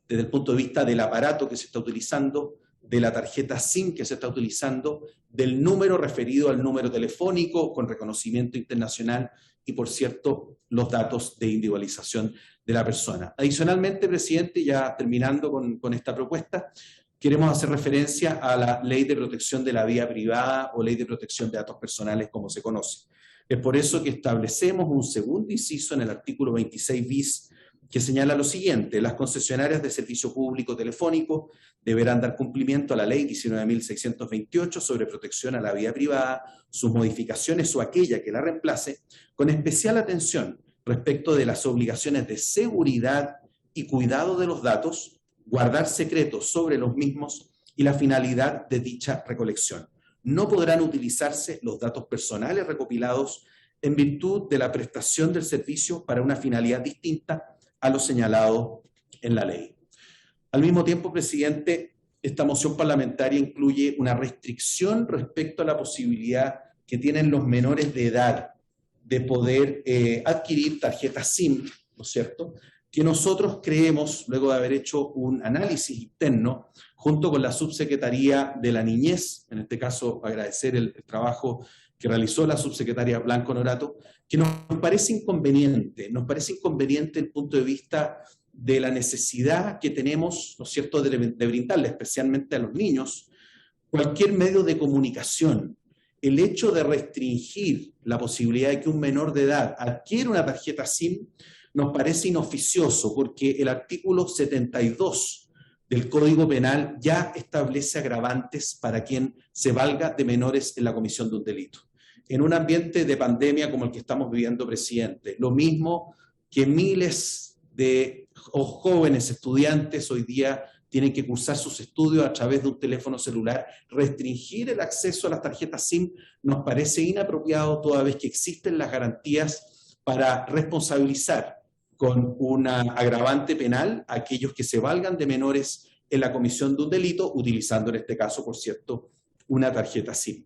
desde el punto de vista del aparato que se está utilizando, de la tarjeta SIM que se está utilizando, del número referido al número telefónico con reconocimiento internacional y, por cierto, los datos de individualización de la persona. Adicionalmente, presidente, ya terminando con esta propuesta, queremos hacer referencia a la Ley de Protección de la Vida Privada o Ley de Protección de Datos Personales, como se conoce. Es por eso que establecemos un segundo inciso en el artículo 26 bis, que señala lo siguiente: las concesionarias de servicio público telefónico deberán dar cumplimiento a la Ley 19.628 sobre protección a la vida privada, sus modificaciones o aquella que la reemplace, con especial atención respecto de las obligaciones de seguridad y cuidado de los datos, guardar secretos sobre los mismos y la finalidad de dicha recolección. No podrán utilizarse los datos personales recopilados en virtud de la prestación del servicio para una finalidad distinta a lo señalado en la ley. Al mismo tiempo, presidente, esta moción parlamentaria incluye una restricción respecto a la posibilidad que tienen los menores de edad de poder adquirir tarjetas SIM, ¿no es cierto?, que nosotros creemos, luego de haber hecho un análisis interno, junto con la Subsecretaría de la Niñez, en este caso agradecer el trabajo que realizó la subsecretaria Blanco Norato, que nos parece inconveniente el punto de vista de la necesidad que tenemos, ¿no es cierto?, de brindarle especialmente a los niños cualquier medio de comunicación. El hecho de restringir la posibilidad de que un menor de edad adquiera una tarjeta SIM nos parece inoficioso, porque el artículo 72 del Código Penal ya establece agravantes para quien se valga de menores en la comisión de un delito. En un ambiente de pandemia como el que estamos viviendo, presidente, lo mismo que miles de jóvenes estudiantes hoy día tienen que cursar sus estudios a través de un teléfono celular, restringir el acceso a las tarjetas SIM nos parece inapropiado, toda vez que existen las garantías para responsabilizar con una agravante penal a aquellos que se valgan de menores en la comisión de un delito, utilizando en este caso, por cierto, una tarjeta SIM.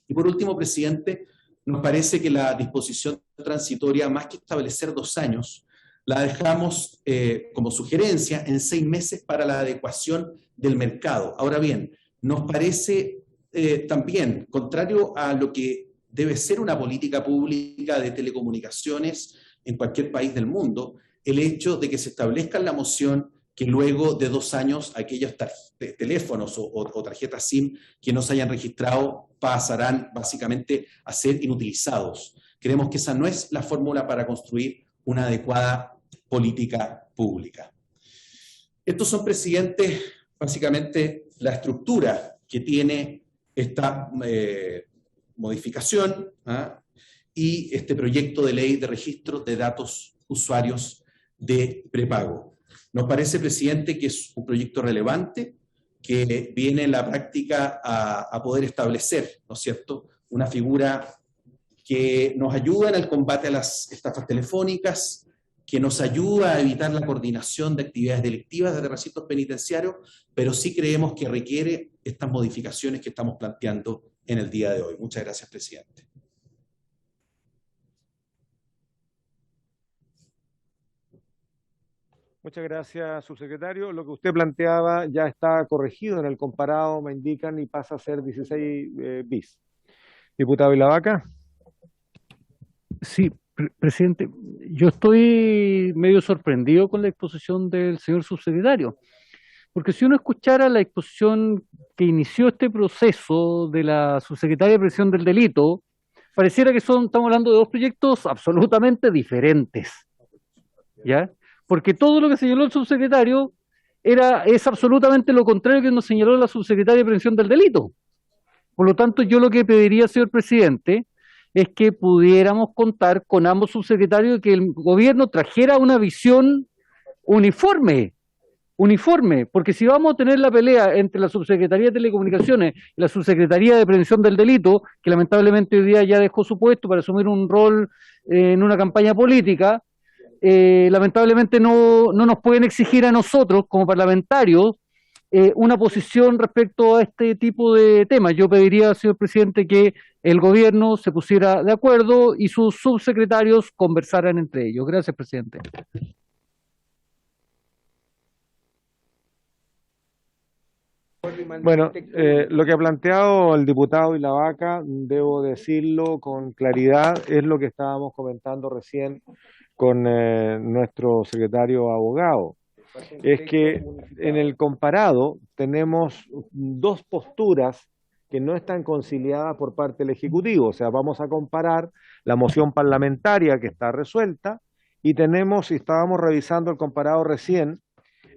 Y por último, presidente, nos parece que la disposición transitoria, más que establecer 2 años, la dejamos como sugerencia en 6 meses para la adecuación del mercado. Ahora bien, nos parece también, contrario a lo que debe ser una política pública de telecomunicaciones en cualquier país del mundo, el hecho de que se establezca en la moción que luego de 2 años aquellos teléfonos o tarjetas SIM que no se hayan registrado pasarán básicamente a ser inutilizados. Creemos que esa no es la fórmula para construir una adecuada política pública. Estos son, presidente, básicamente la estructura que tiene esta modificación y este proyecto de ley de registro de datos usuarios de prepago. Nos parece, presidente, que es un proyecto relevante que viene en la práctica a poder establecer, ¿no es cierto?, una figura que nos ayuda en el combate a las estafas telefónicas, que nos ayuda a evitar la coordinación de actividades delictivas desde recintos penitenciarios, pero sí creemos que requiere estas modificaciones que estamos planteando en el día de hoy. Muchas gracias, presidente. Muchas gracias, subsecretario. Lo que usted planteaba ya está corregido en el comparado, me indican, y pasa a ser 16 bis. Diputado Ilavaca. Sí, presidente, yo estoy medio sorprendido con la exposición del señor subsecretario, porque si uno escuchara la exposición que inició este proceso de la subsecretaria de Prevención del Delito, pareciera que estamos hablando de dos proyectos absolutamente diferentes, ¿ya? Porque todo lo que señaló el subsecretario es absolutamente lo contrario que nos señaló la subsecretaria de Prevención del Delito. Por lo tanto, yo lo que pediría, señor presidente, es que pudiéramos contar con ambos subsecretarios y que el gobierno trajera una visión uniforme, porque si vamos a tener la pelea entre la Subsecretaría de Telecomunicaciones y la Subsecretaría de Prevención del Delito, que lamentablemente hoy día ya dejó su puesto para asumir un rol en una campaña política, lamentablemente no nos pueden exigir a nosotros como parlamentarios una posición respecto a este tipo de temas. Yo pediría, señor presidente, que el gobierno se pusiera de acuerdo y sus subsecretarios conversaran entre ellos. Gracias, presidente. Bueno, lo que ha planteado el diputado Ilavaca, debo decirlo con claridad, es lo que estábamos comentando recién con nuestro secretario abogado. Es que en el comparado tenemos dos posturas que no están conciliadas por parte del Ejecutivo. O sea, vamos a comparar la moción parlamentaria que está resuelta y estábamos revisando el comparado recién.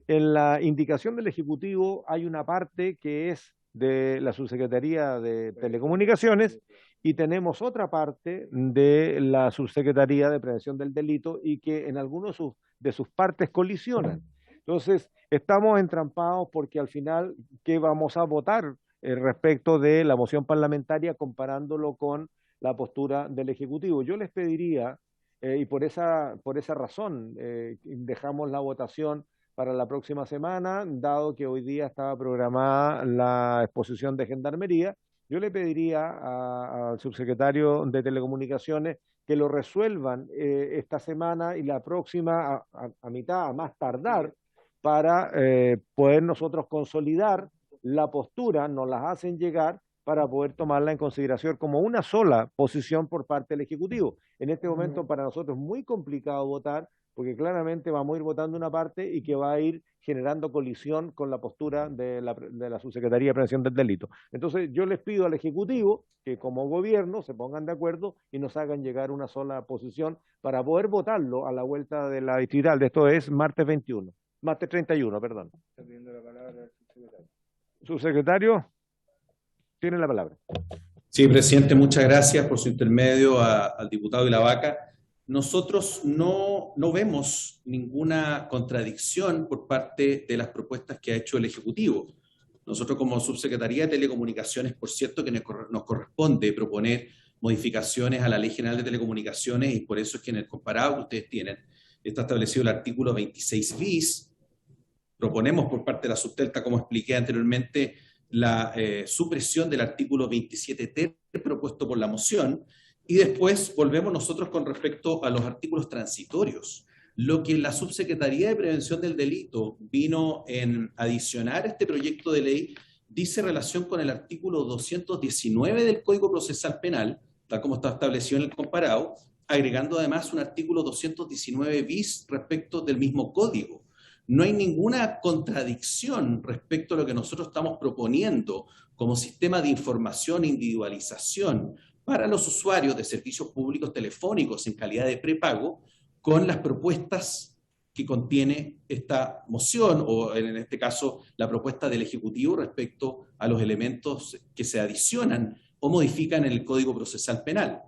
En la indicación del Ejecutivo hay una parte que es de la Subsecretaría de Telecomunicaciones y tenemos otra parte de la Subsecretaría de Prevención del Delito y que en algunos de sus partes colisionan. Entonces, estamos entrampados porque al final, ¿qué vamos a votar respecto de la moción parlamentaria comparándolo con la postura del Ejecutivo? Yo les pediría, y por esa razón, dejamos la votación para la próxima semana, dado que hoy día estaba programada la exposición de Gendarmería. Yo le pediría al subsecretario de Telecomunicaciones que lo resuelvan esta semana y la próxima a mitad, a más tardar, para poder nosotros consolidar la postura, nos las hacen llegar para poder tomarla en consideración como una sola posición por parte del Ejecutivo. En este momento para nosotros es muy complicado votar, porque claramente vamos a ir votando una parte y que va a ir generando colisión con la postura de la Subsecretaría de Prevención del Delito. Entonces yo les pido al Ejecutivo que como gobierno se pongan de acuerdo y nos hagan llegar una sola posición para poder votarlo a la vuelta de la distrital. Esto es martes 31, perdón. Está pidiendo la palabra el subsecretario. Subsecretario, tiene la palabra. Sí, presidente, muchas gracias por su intermedio al diputado Ilavaca. Nosotros no vemos ninguna contradicción por parte de las propuestas que ha hecho el Ejecutivo. Nosotros como Subsecretaría de Telecomunicaciones, por cierto que nos corresponde proponer modificaciones a la Ley General de Telecomunicaciones y por eso es que en el comparado que ustedes tienen está establecido el artículo 26 bis. Proponemos por parte de la Subtelta, como expliqué anteriormente, la supresión del artículo 27 ter propuesto por la moción. Y después volvemos nosotros con respecto a los artículos transitorios. Lo que la Subsecretaría de Prevención del Delito vino en adicionar a este proyecto de ley dice relación con el artículo 219 del Código Procesal Penal, tal como está establecido en el comparado, agregando además un artículo 219 bis respecto del mismo código. No hay ninguna contradicción respecto a lo que nosotros estamos proponiendo como sistema de información e individualización para los usuarios de servicios públicos telefónicos en calidad de prepago con las propuestas que contiene esta moción o en este caso la propuesta del Ejecutivo respecto a los elementos que se adicionan o modifican en el Código Procesal Penal.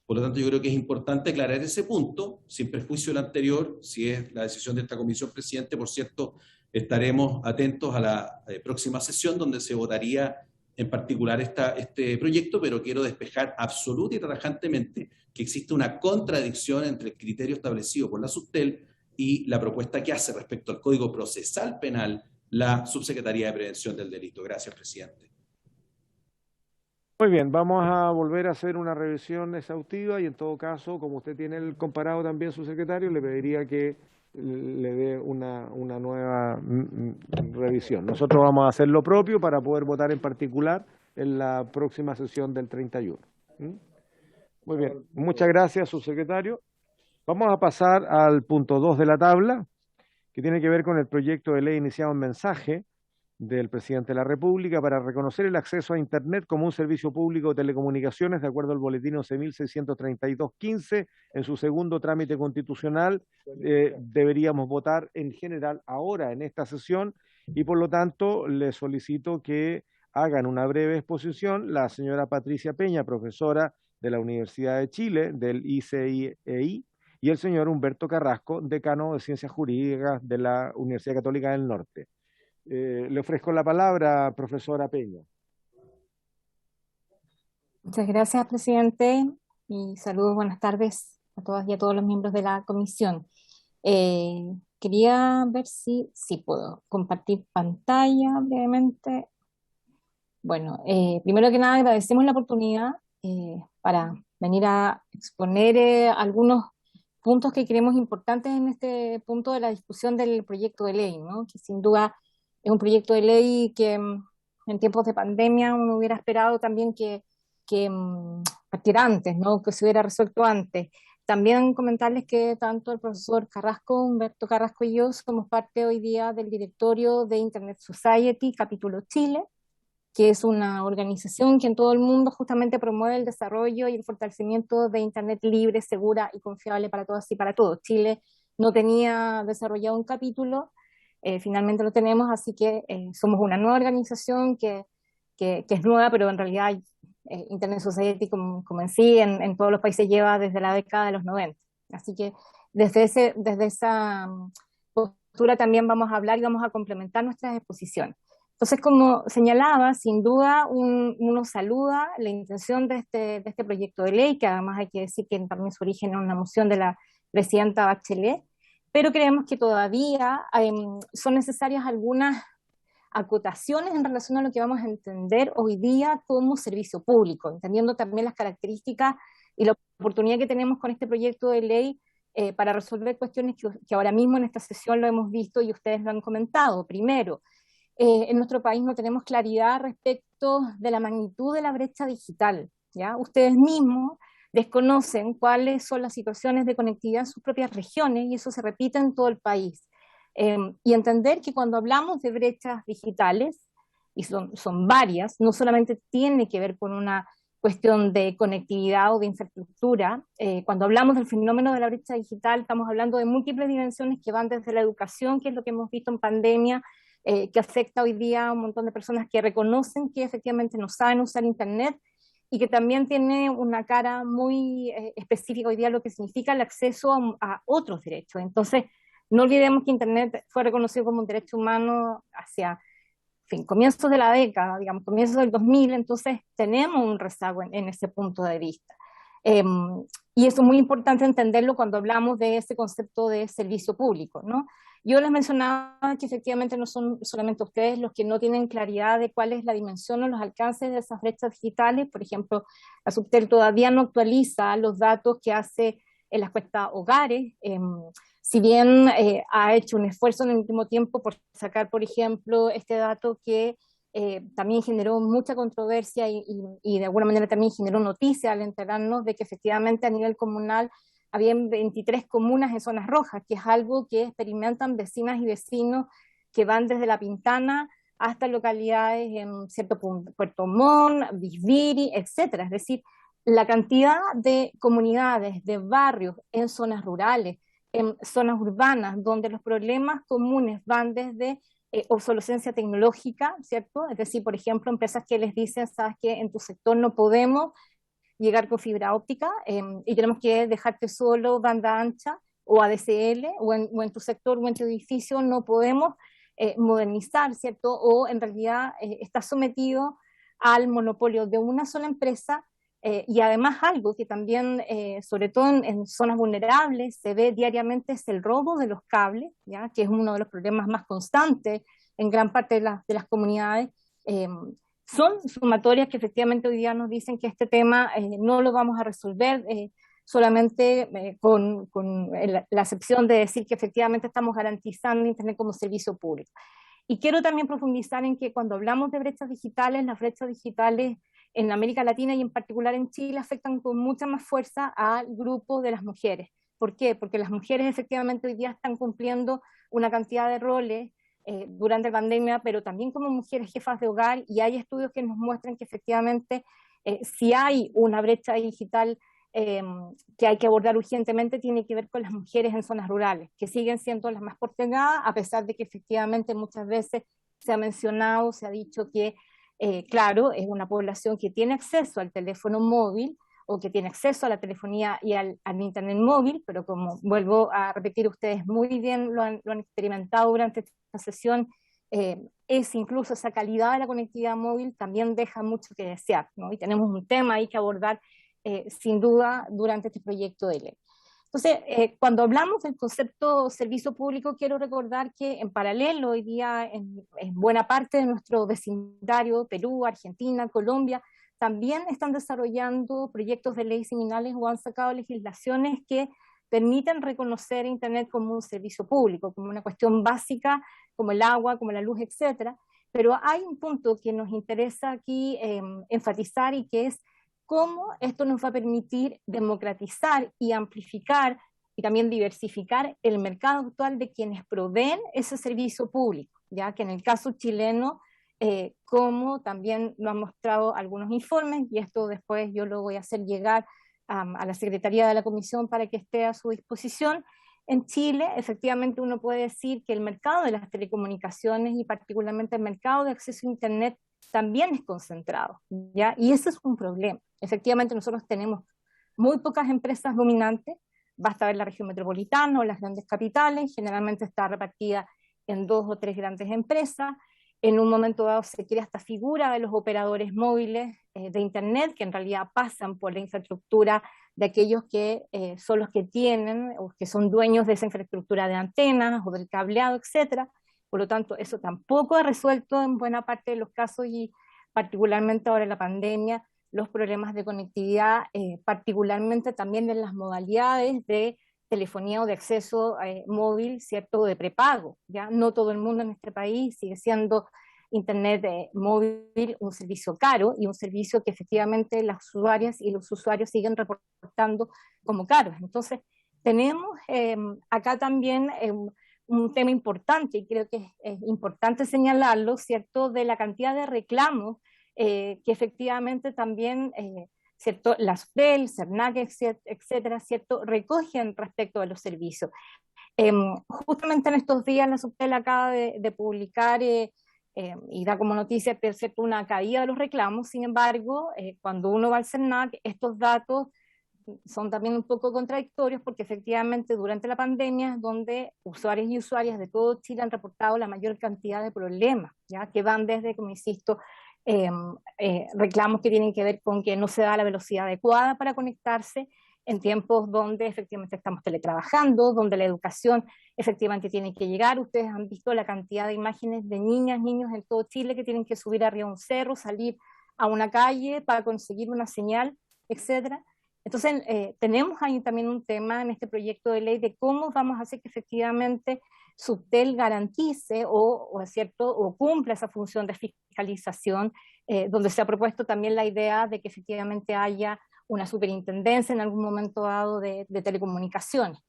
Por lo tanto, yo creo que es importante aclarar ese punto, sin perjuicio del anterior, si es la decisión de esta comisión, presidente, por cierto, estaremos atentos a la próxima sesión donde se votaría en particular este proyecto, pero quiero despejar absoluta y tajantemente que existe una contradicción entre el criterio establecido por la Subtel y la propuesta que hace respecto al Código Procesal Penal la Subsecretaría de Prevención del Delito. Gracias, presidente. Muy bien, vamos a volver a hacer una revisión exhaustiva y en todo caso, como usted tiene el comparado también, subsecretario, le pediría que le dé una nueva revisión. Nosotros vamos a hacer lo propio para poder votar en particular en la próxima sesión del 31. Muy bien, muchas gracias, subsecretario. Vamos a pasar al punto 2 de la tabla, que tiene que ver con el proyecto de ley iniciado en mensaje del presidente de la República para reconocer el acceso a Internet como un servicio público de telecomunicaciones, de acuerdo al boletín 11.632-15, en su segundo trámite constitucional. Deberíamos votar en general ahora en esta sesión y por lo tanto le solicito que hagan una breve exposición la señora Patricia Peña, profesora de la Universidad de Chile, del ICEI, y el señor Humberto Carrasco, decano de Ciencias Jurídicas de la Universidad Católica del Norte. Le ofrezco la palabra, profesora Peña. Muchas gracias, presidente, y saludos, buenas tardes a todas y a todos los miembros de la comisión. Quería ver si puedo compartir pantalla brevemente. Bueno, primero que nada agradecemos la oportunidad para venir a exponer algunos puntos que creemos importantes en este punto de la discusión del proyecto de ley, ¿no? Que sin duda es un proyecto de ley que en tiempos de pandemia uno hubiera esperado también que partiera antes, ¿no? Que se hubiera resuelto antes. También comentarles que tanto el profesor Carrasco, Humberto Carrasco y yo somos parte hoy día del directorio de Internet Society, capítulo Chile, que es una organización que en todo el mundo justamente promueve el desarrollo y el fortalecimiento de Internet libre, segura y confiable para todas y para todos. Chile no tenía desarrollado un capítulo, finalmente lo tenemos, así que somos una nueva organización que es nueva, pero en realidad Internet Society como en sí en todos los países lleva desde la década de los 90. Así que desde esa postura también vamos a hablar y vamos a complementar nuestras exposiciones. Entonces, como señalaba, sin duda uno saluda la intención de este proyecto de ley, que además hay que decir que también su origen en una moción de la presidenta Bachelet, pero creemos que todavía son necesarias algunas acotaciones en relación a lo que vamos a entender hoy día como servicio público, entendiendo también las características y la oportunidad que tenemos con este proyecto de ley para resolver cuestiones que ahora mismo en esta sesión lo hemos visto y ustedes lo han comentado. Primero, en nuestro país no tenemos claridad respecto de la magnitud de la brecha digital, ¿ya? Ustedes mismos desconocen cuáles son las situaciones de conectividad en sus propias regiones y eso se repite en todo el país. Y entender que cuando hablamos de brechas digitales, y son varias, no solamente tiene que ver con una cuestión de conectividad o de infraestructura, cuando hablamos del fenómeno de la brecha digital estamos hablando de múltiples dimensiones que van desde la educación, que es lo que hemos visto en pandemia, que afecta hoy día a un montón de personas que reconocen que efectivamente no saben usar Internet, y que también tiene una cara muy específica hoy día lo que significa el acceso a otros derechos. Entonces, no olvidemos que Internet fue reconocido como un derecho humano hacia comienzos de la década, digamos, comienzos del 2000, entonces tenemos un rezago en ese punto de vista. Y eso es muy importante entenderlo cuando hablamos de ese concepto de servicio público, ¿no? Yo les mencionaba que efectivamente no son solamente ustedes los que no tienen claridad de cuál es la dimensión o los alcances de esas brechas digitales. Por ejemplo, la Subtel todavía no actualiza los datos que hace en las encuesta Hogares, si bien ha hecho un esfuerzo en el último tiempo por sacar, por ejemplo, este dato que también generó mucha controversia y de alguna manera también generó noticia al enterarnos de que efectivamente a nivel comunal había 23 comunas en zonas rojas, que es algo que experimentan vecinas y vecinos que van desde La Pintana hasta localidades en cierto punto, Puerto Montt, Bisbiri, etcétera. Es decir, la cantidad de comunidades, de barrios en zonas rurales, en zonas urbanas, donde los problemas comunes van desde obsolescencia tecnológica, ¿cierto? Es decir, por ejemplo, empresas que les dicen, sabes que en tu sector no podemos llegar con fibra óptica y tenemos que dejarte solo banda ancha o ADSL, o en tu sector o en tu edificio no podemos modernizar, ¿cierto? O en realidad está sometido al monopolio de una sola empresa y además algo que también, sobre todo en zonas vulnerables, se ve diariamente es el robo de los cables, ¿ya? Que es uno de los problemas más constantes en gran parte de las comunidades. Son sumatorias que efectivamente hoy día nos dicen que este tema no lo vamos a resolver solamente con la excepción de decir que efectivamente estamos garantizando Internet como servicio público. Y quiero también profundizar en que cuando hablamos de brechas digitales, las brechas digitales en América Latina y en particular en Chile afectan con mucha más fuerza al grupo de las mujeres. ¿Por qué? Porque las mujeres efectivamente hoy día están cumpliendo una cantidad de roles durante la pandemia, pero también como mujeres jefas de hogar, y hay estudios que nos muestran que efectivamente si hay una brecha digital que hay que abordar urgentemente, tiene que ver con las mujeres en zonas rurales, que siguen siendo las más postergadas, a pesar de que efectivamente muchas veces se ha mencionado, se ha dicho que, claro, es una población que tiene acceso al teléfono móvil, o que tiene acceso a la telefonía y al Internet móvil, pero como vuelvo a repetir, ustedes muy bien lo han experimentado durante esta sesión, es incluso esa calidad de la conectividad móvil también deja mucho que desear, ¿no? Y tenemos un tema ahí que abordar sin duda durante este proyecto de ley. Entonces, cuando hablamos del concepto servicio público, quiero recordar que en paralelo hoy día en buena parte de nuestro vecindario, Perú, Argentina, Colombia, también están desarrollando proyectos de ley similares o han sacado legislaciones que permiten reconocer Internet como un servicio público, como una cuestión básica, como el agua, como la luz, etcétera. Pero hay un punto que nos interesa aquí enfatizar, y que es cómo esto nos va a permitir democratizar y amplificar y también diversificar el mercado actual de quienes proveen ese servicio público, ya que en el caso chileno, como también lo han mostrado algunos informes, y esto después yo lo voy a hacer llegar a la Secretaría de la Comisión para que esté a su disposición. En Chile, efectivamente, uno puede decir que el mercado de las telecomunicaciones y particularmente el mercado de acceso a Internet también es concentrado, ¿ya? Y ese es un problema. Efectivamente, nosotros tenemos muy pocas empresas dominantes, basta ver la región metropolitana o las grandes capitales, generalmente está repartida en 2 o 3 grandes empresas. En un momento dado se crea esta figura de los operadores móviles de Internet, que en realidad pasan por la infraestructura de aquellos que son los que tienen o que son dueños de esa infraestructura de antenas o del cableado, etcétera. Por lo tanto, eso tampoco ha resuelto en buena parte de los casos, y particularmente ahora en la pandemia, los problemas de conectividad, particularmente también en las modalidades de telefonía o de acceso móvil, ¿cierto?, de prepago, ¿ya? No todo el mundo en este país sigue siendo Internet móvil un servicio caro, y un servicio que efectivamente las usuarias y los usuarios siguen reportando como caros. Entonces, tenemos acá también un tema importante, y creo que es importante señalarlo, ¿cierto?, de la cantidad de reclamos que efectivamente también ¿cierto?, la SUTEL, CERNAC, etcétera, ¿cierto?, recogen respecto de los servicios. Justamente en estos días la SUTEL acaba de publicar y da como noticia, ¿cierto?, una caída de los reclamos. Sin embargo, cuando uno va al CERNAC, estos datos son también un poco contradictorios, porque efectivamente durante la pandemia es donde usuarios y usuarias de todo Chile han reportado la mayor cantidad de problemas, ¿ya?, que van desde, como insisto, reclamos que tienen que ver con que no se da la velocidad adecuada para conectarse en tiempos donde efectivamente estamos teletrabajando, donde la educación efectivamente tiene que llegar. Ustedes han visto la cantidad de imágenes de niñas, niños en todo Chile que tienen que subir arriba a un cerro, salir a una calle para conseguir una señal, etcétera. Entonces, tenemos ahí también un tema en este proyecto de ley de cómo vamos a hacer que efectivamente SUTEL garantice ¿cierto?, o cumpla esa función de fiscalización, donde se ha propuesto también la idea de que efectivamente haya una superintendencia en algún momento dado de telecomunicaciones.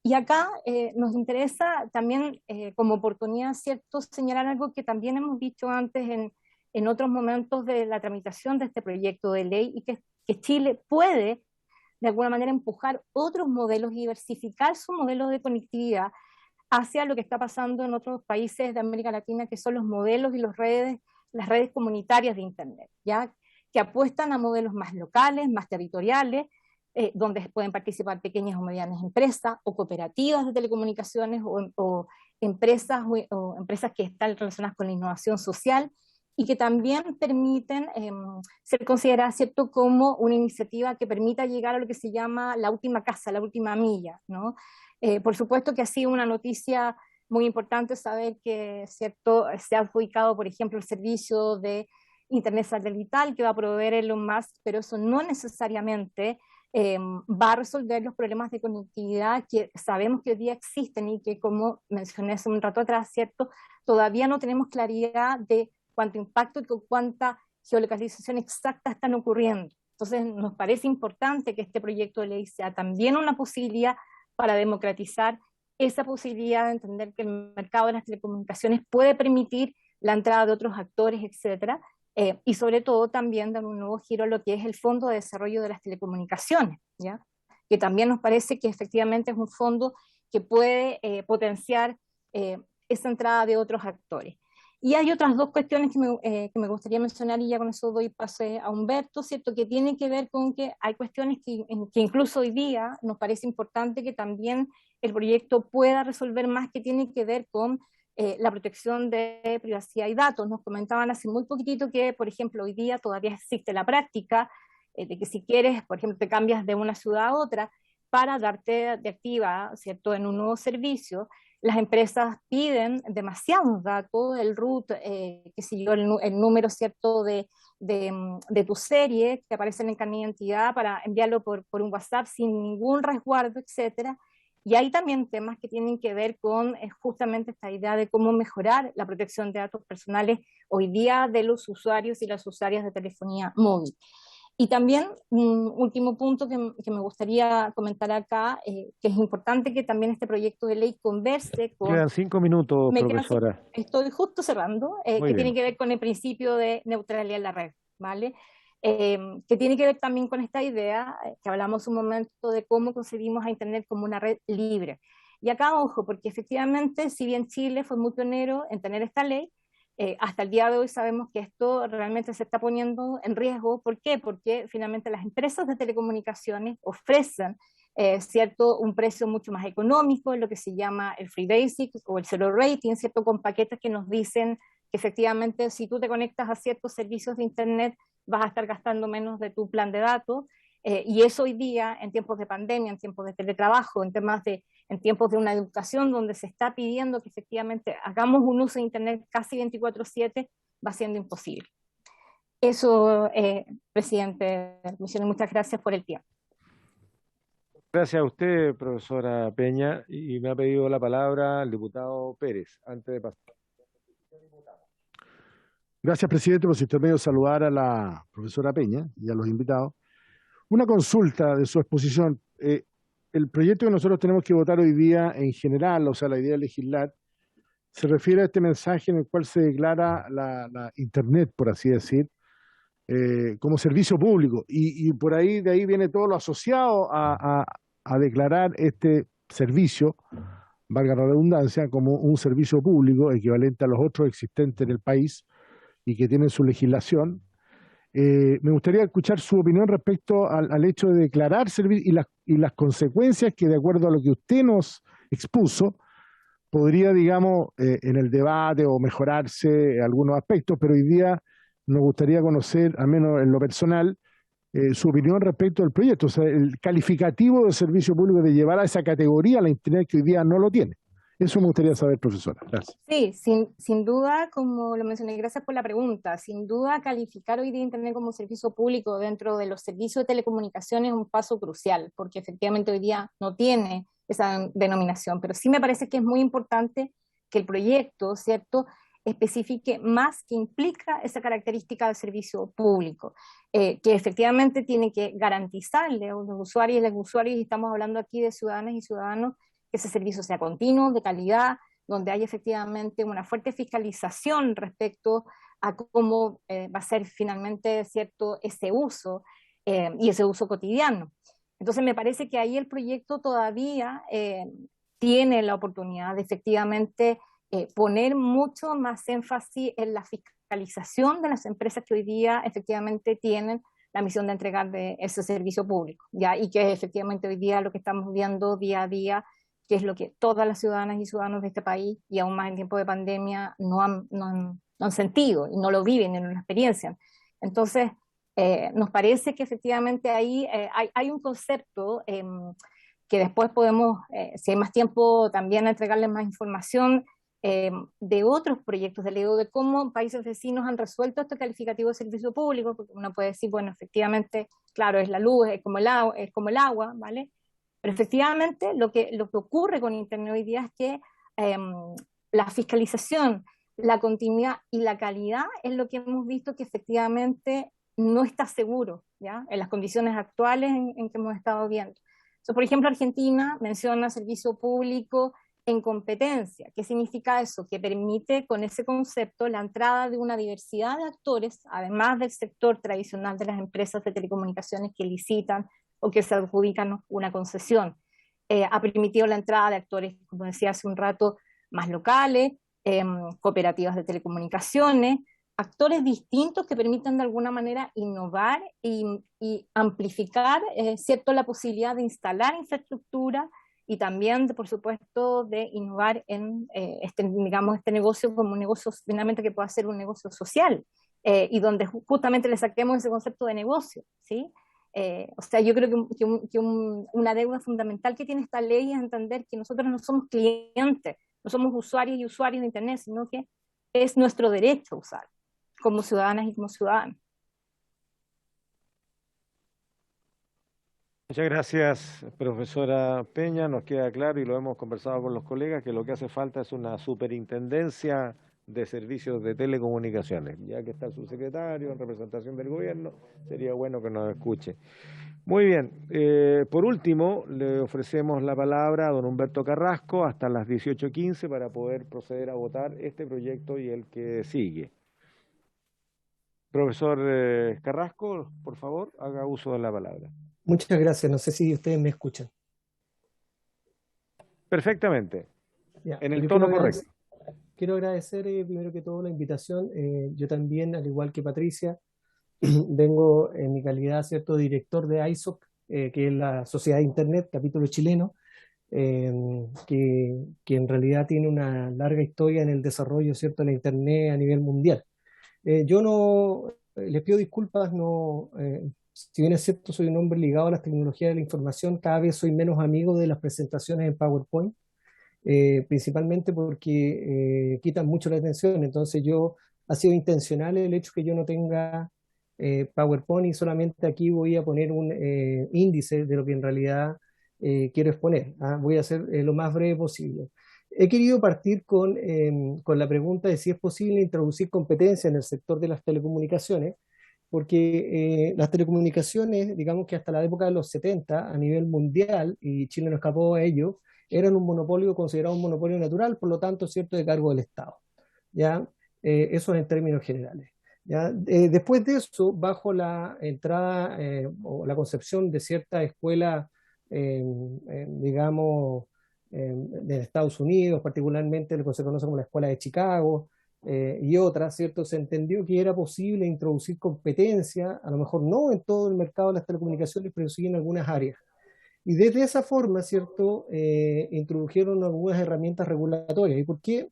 Y acá nos interesa también como oportunidad, ¿cierto?, señalar algo que también hemos dicho antes en otros momentos de la tramitación de este proyecto de ley, y que Chile puede de alguna manera empujar otros modelos y diversificar su modelo de conectividad hacia lo que está pasando en otros países de América Latina, que son los modelos y las redes comunitarias de Internet, ¿ya?, que apuestan a modelos más locales, más territoriales, donde pueden participar pequeñas o medianas empresas o cooperativas de telecomunicaciones o empresas que están relacionadas con la innovación social, y que también permiten ser consideradas, ¿cierto?, como una iniciativa que permita llegar a lo que se llama la última casa, la última milla, ¿no? Por supuesto que ha sido una noticia muy importante saber que, ¿cierto?, se ha adjudicado, por ejemplo, el servicio de Internet satelital que va a proveer Elon Musk, pero eso no necesariamente va a resolver los problemas de conectividad que sabemos que hoy día existen y que, como mencioné hace un rato atrás, ¿cierto?, todavía no tenemos claridad de cuánto impacto y con cuánta geolocalización exacta están ocurriendo. Entonces, nos parece importante que este proyecto de ley sea también una posibilidad para democratizar esa posibilidad de entender que el mercado de las telecomunicaciones puede permitir la entrada de otros actores, etcétera, y sobre todo también dar un nuevo giro a lo que es el Fondo de Desarrollo de las Telecomunicaciones, ¿ya? Que también nos parece que efectivamente es un fondo que puede potenciar esa entrada de otros actores. Y hay otras dos cuestiones que me gustaría mencionar, y ya con eso doy pase a Humberto, ¿cierto?, que tienen que ver con que hay cuestiones que incluso hoy día nos parece importante que también el proyecto pueda resolver más, que tiene que ver con la protección de privacidad y datos. Nos comentaban hace muy poquitito que, por ejemplo, hoy día todavía existe la práctica de que si quieres, por ejemplo, te cambias de una ciudad a otra para darte de activa, ¿cierto?, en un nuevo servicio, las empresas piden demasiados datos, el root, qué sé yo, el número, ¿cierto?, de tu serie que aparece en el carnet de identidad para enviarlo por un WhatsApp sin ningún resguardo, etcétera. Y hay también temas que tienen que ver con justamente esta idea de cómo mejorar la protección de datos personales hoy día de los usuarios y las usuarias de telefonía móvil. Y también un último punto que me gustaría comentar acá, que es importante que también este proyecto de ley converse con... Quedan 5 minutos, profesora. Estoy justo cerrando, que tiene que ver con el principio de neutralidad en la red, ¿vale? Que tiene que ver también con esta idea que hablamos un momento de cómo concebimos a Internet como una red libre. Y acá, ojo, porque efectivamente, si bien Chile fue muy pionero en tener esta ley, hasta el día de hoy sabemos que esto realmente se está poniendo en riesgo. ¿Por qué? Porque finalmente las empresas de telecomunicaciones ofrecen ¿cierto?, un precio mucho más económico, lo que se llama el Free Basic o el Zero Rating, ¿cierto?, con paquetes que nos dicen que efectivamente si tú te conectas a ciertos servicios de Internet vas a estar gastando menos de tu plan de datos, y eso hoy día, en tiempos de pandemia, en tiempos de teletrabajo, en tiempos de una educación donde se está pidiendo que efectivamente hagamos un uso de Internet casi 24/7, va siendo imposible. Eso, presidente, muchas gracias por el tiempo. Gracias a usted, profesora Peña, y me ha pedido la palabra el diputado Pérez, antes de pasar. Gracias, presidente, por su intermedio saludar a la profesora Peña y a los invitados. Una consulta de su exposición. El proyecto que nosotros tenemos que votar hoy día en general, o sea, la idea de legislar, se refiere a este mensaje en el cual se declara la Internet, por así decir, como servicio público. Y por ahí, de ahí viene todo lo asociado a declarar este servicio, valga la redundancia, como un servicio público equivalente a los otros existentes en el país y que tienen su legislación. Me gustaría escuchar su opinión respecto al hecho de declarar servicio y las consecuencias que, de acuerdo a lo que usted nos expuso, podría, digamos, en el debate o mejorarse algunos aspectos, pero hoy día nos gustaría conocer, al menos en lo personal, su opinión respecto al proyecto, o sea, el calificativo de servicio público de llevar a esa categoría a la Internet que hoy día no lo tiene. Eso me gustaría saber, profesora. Gracias. Sí, sin duda, como lo mencioné, gracias por la pregunta. Sin duda, calificar hoy día Internet como servicio público dentro de los servicios de telecomunicaciones es un paso crucial, porque efectivamente hoy día no tiene esa denominación, pero sí me parece que es muy importante que el proyecto, ¿cierto?, especifique más que implica esa característica de servicio público, que efectivamente tiene que garantizarle a los usuarios y las usuarias, y estamos hablando aquí de ciudadanas y ciudadanos, que ese servicio sea continuo, de calidad, donde haya efectivamente una fuerte fiscalización respecto a cómo va a ser finalmente, ¿cierto?, ese uso y ese uso cotidiano. Entonces me parece que ahí el proyecto todavía tiene la oportunidad de efectivamente poner mucho más énfasis en la fiscalización de las empresas que hoy día efectivamente tienen la misión de entregar de ese servicio público, ¿ya? Y que efectivamente hoy día lo que estamos viendo día a día, que es lo que todas las ciudadanas y ciudadanos de este país, y aún más en tiempo de pandemia, no han han sentido y no lo viven y no lo experiencian. Entonces, nos parece que efectivamente ahí hay un concepto que después podemos, si hay más tiempo, también entregarles más información de otros proyectos de ley, de cómo países vecinos han resuelto este calificativo de servicio público, porque uno puede decir, bueno, efectivamente, claro, es la luz, es como el agua, ¿vale? Pero efectivamente lo que ocurre con Internet hoy día es que la fiscalización, la continuidad y la calidad es lo que hemos visto que efectivamente no está seguro, ¿ya? En las condiciones actuales en que hemos estado viendo. So, por ejemplo, Argentina menciona servicio público en competencia. ¿Qué significa eso? Que permite con ese concepto la entrada de una diversidad de actores, además del sector tradicional de las empresas de telecomunicaciones que licitan o que se adjudican una concesión. Ha permitido la entrada de actores, como decía hace un rato, más locales, cooperativas de telecomunicaciones, actores distintos que permitan de alguna manera innovar y amplificar, ¿cierto?, la posibilidad de instalar infraestructura y también, por supuesto, de innovar en este negocio como un negocio finalmente que pueda ser un negocio social y donde justamente le saquemos ese concepto de negocio, ¿sí? O sea, yo creo que una deuda fundamental que tiene esta ley es entender que nosotros no somos clientes, no somos usuarios y usuarios de Internet, sino que es nuestro derecho a usar como ciudadanas y como ciudadanos. Muchas gracias, profesora Peña. Nos queda claro y lo hemos conversado con los colegas que lo que hace falta es una superintendencia de servicios de telecomunicaciones. Ya que está el subsecretario en representación del gobierno, sería bueno que nos escuche. Muy bien. Por último, le ofrecemos la palabra a don Humberto Carrasco hasta las 18:15 para poder proceder a votar este proyecto y el que sigue. Profesor Carrasco, por favor, haga uso de la palabra. Muchas gracias. No sé si ustedes me escuchan. Perfectamente. Ya, En el tono correcto. Quiero agradecer primero que todo la invitación. Yo también, al igual que Patricia, vengo en mi calidad, ¿cierto?, director de ISOC, que es la Sociedad de Internet, capítulo chileno, que en realidad tiene una larga historia en el desarrollo, ¿cierto?, de la Internet a nivel mundial. Yo no, les pido disculpas, no, si bien es cierto, soy un hombre ligado a las tecnologías de la información, cada vez soy menos amigo de las presentaciones en PowerPoint, principalmente porque quitan mucho la atención. Entonces ha sido intencional el hecho que yo no tenga PowerPoint y solamente aquí voy a poner un índice de lo que en realidad quiero exponer. Voy a ser lo más breve posible. He querido partir con la pregunta de si es posible introducir competencia en el sector de las telecomunicaciones, porque las telecomunicaciones, digamos que hasta la época de los 70 a nivel mundial, y Chile no escapó a ello, eran un monopolio considerado un monopolio natural, por lo tanto, cierto, de cargo del Estado. ¿Ya? Eso en términos generales. ¿Ya? Después de eso, bajo la entrada o la concepción de cierta escuela, digamos, de Estados Unidos, particularmente lo que se conoce como la Escuela de Chicago, y otras, ¿cierto? Se entendió que era posible introducir competencia, a lo mejor no en todo el mercado de las telecomunicaciones, pero sí en algunas áreas. Y desde esa forma, ¿cierto?, introdujeron algunas herramientas regulatorias. ¿Y por qué?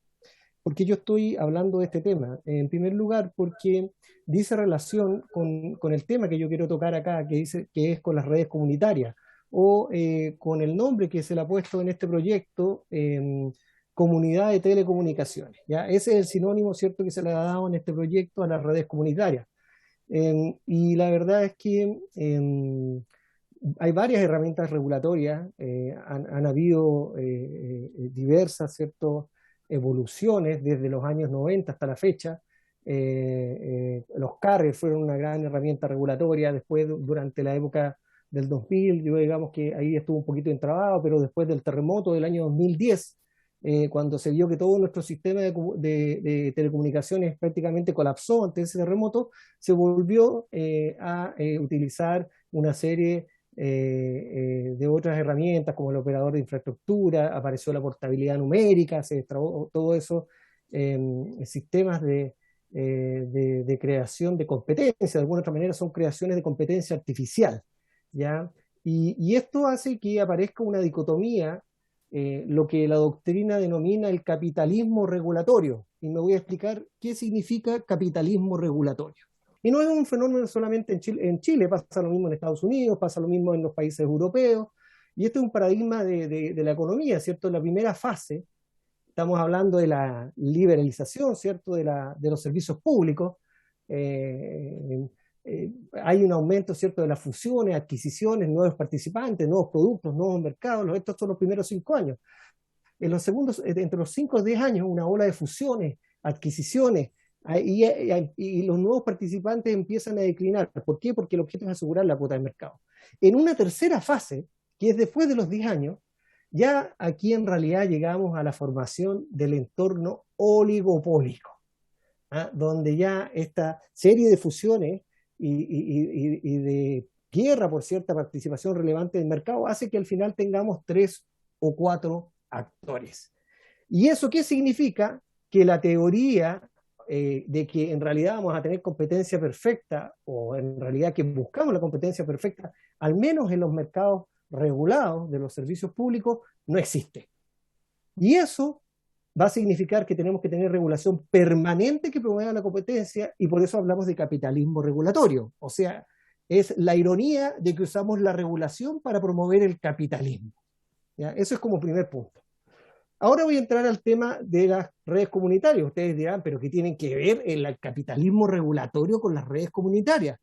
Porque yo estoy hablando de este tema. En primer lugar, porque dice relación con el tema que yo quiero tocar acá, que es con las redes comunitarias, o con el nombre que se le ha puesto en este proyecto, comunidad de telecomunicaciones. ¿Ya? Ese es el sinónimo, ¿cierto?, que se le ha dado en este proyecto a las redes comunitarias. Y la verdad es que hay varias herramientas regulatorias, han habido diversas, ¿cierto?, evoluciones desde los años 90 hasta la fecha. Los carriers fueron una gran herramienta regulatoria. Después, durante la época del 2000, yo digamos que ahí estuvo un poquito entrabado, pero después del terremoto del año 2010, cuando se vio que todo nuestro sistema de telecomunicaciones prácticamente colapsó ante ese terremoto, se volvió a utilizar una serie de otras herramientas como el operador de infraestructura, apareció la portabilidad numérica, se destrabó todo eso, sistemas de creación de competencia, de alguna otra manera son creaciones de competencia artificial, ¿ya? Y esto hace que aparezca una dicotomía lo que la doctrina denomina el capitalismo regulatorio. Y me voy a explicar qué significa capitalismo regulatorio. Y no es un fenómeno solamente en Chile, pasa lo mismo en Estados Unidos, pasa lo mismo en los países europeos, y este es un paradigma de la economía, ¿cierto? En la primera fase, estamos hablando de la liberalización, ¿cierto? De los servicios públicos, hay un aumento, ¿cierto?, de las fusiones, adquisiciones, nuevos participantes, nuevos productos, nuevos mercados, estos son los primeros 5 años. En los segundos, entre los 5 y 10 años, una ola de fusiones, adquisiciones, y los nuevos participantes empiezan a declinar. ¿Por qué? Porque el objeto es asegurar la cuota de mercado. En una tercera fase, que es después de los 10 años, ya aquí en realidad llegamos a la formación del entorno oligopólico, donde ya esta serie de fusiones y de guerra por cierta participación relevante del mercado hace que al final tengamos 3 o 4 actores. ¿Y eso qué significa? Que la teoría de que en realidad vamos a tener competencia perfecta, o en realidad que buscamos la competencia perfecta, al menos en los mercados regulados de los servicios públicos, no existe. Y eso va a significar que tenemos que tener regulación permanente que promueva la competencia, y por eso hablamos de capitalismo regulatorio. O sea, es la ironía de que usamos la regulación para promover el capitalismo. ¿Ya? Eso es como primer punto. Ahora voy a entrar al tema de las redes comunitarias. Ustedes dirán, ¿pero qué tienen que ver el capitalismo regulatorio con las redes comunitarias?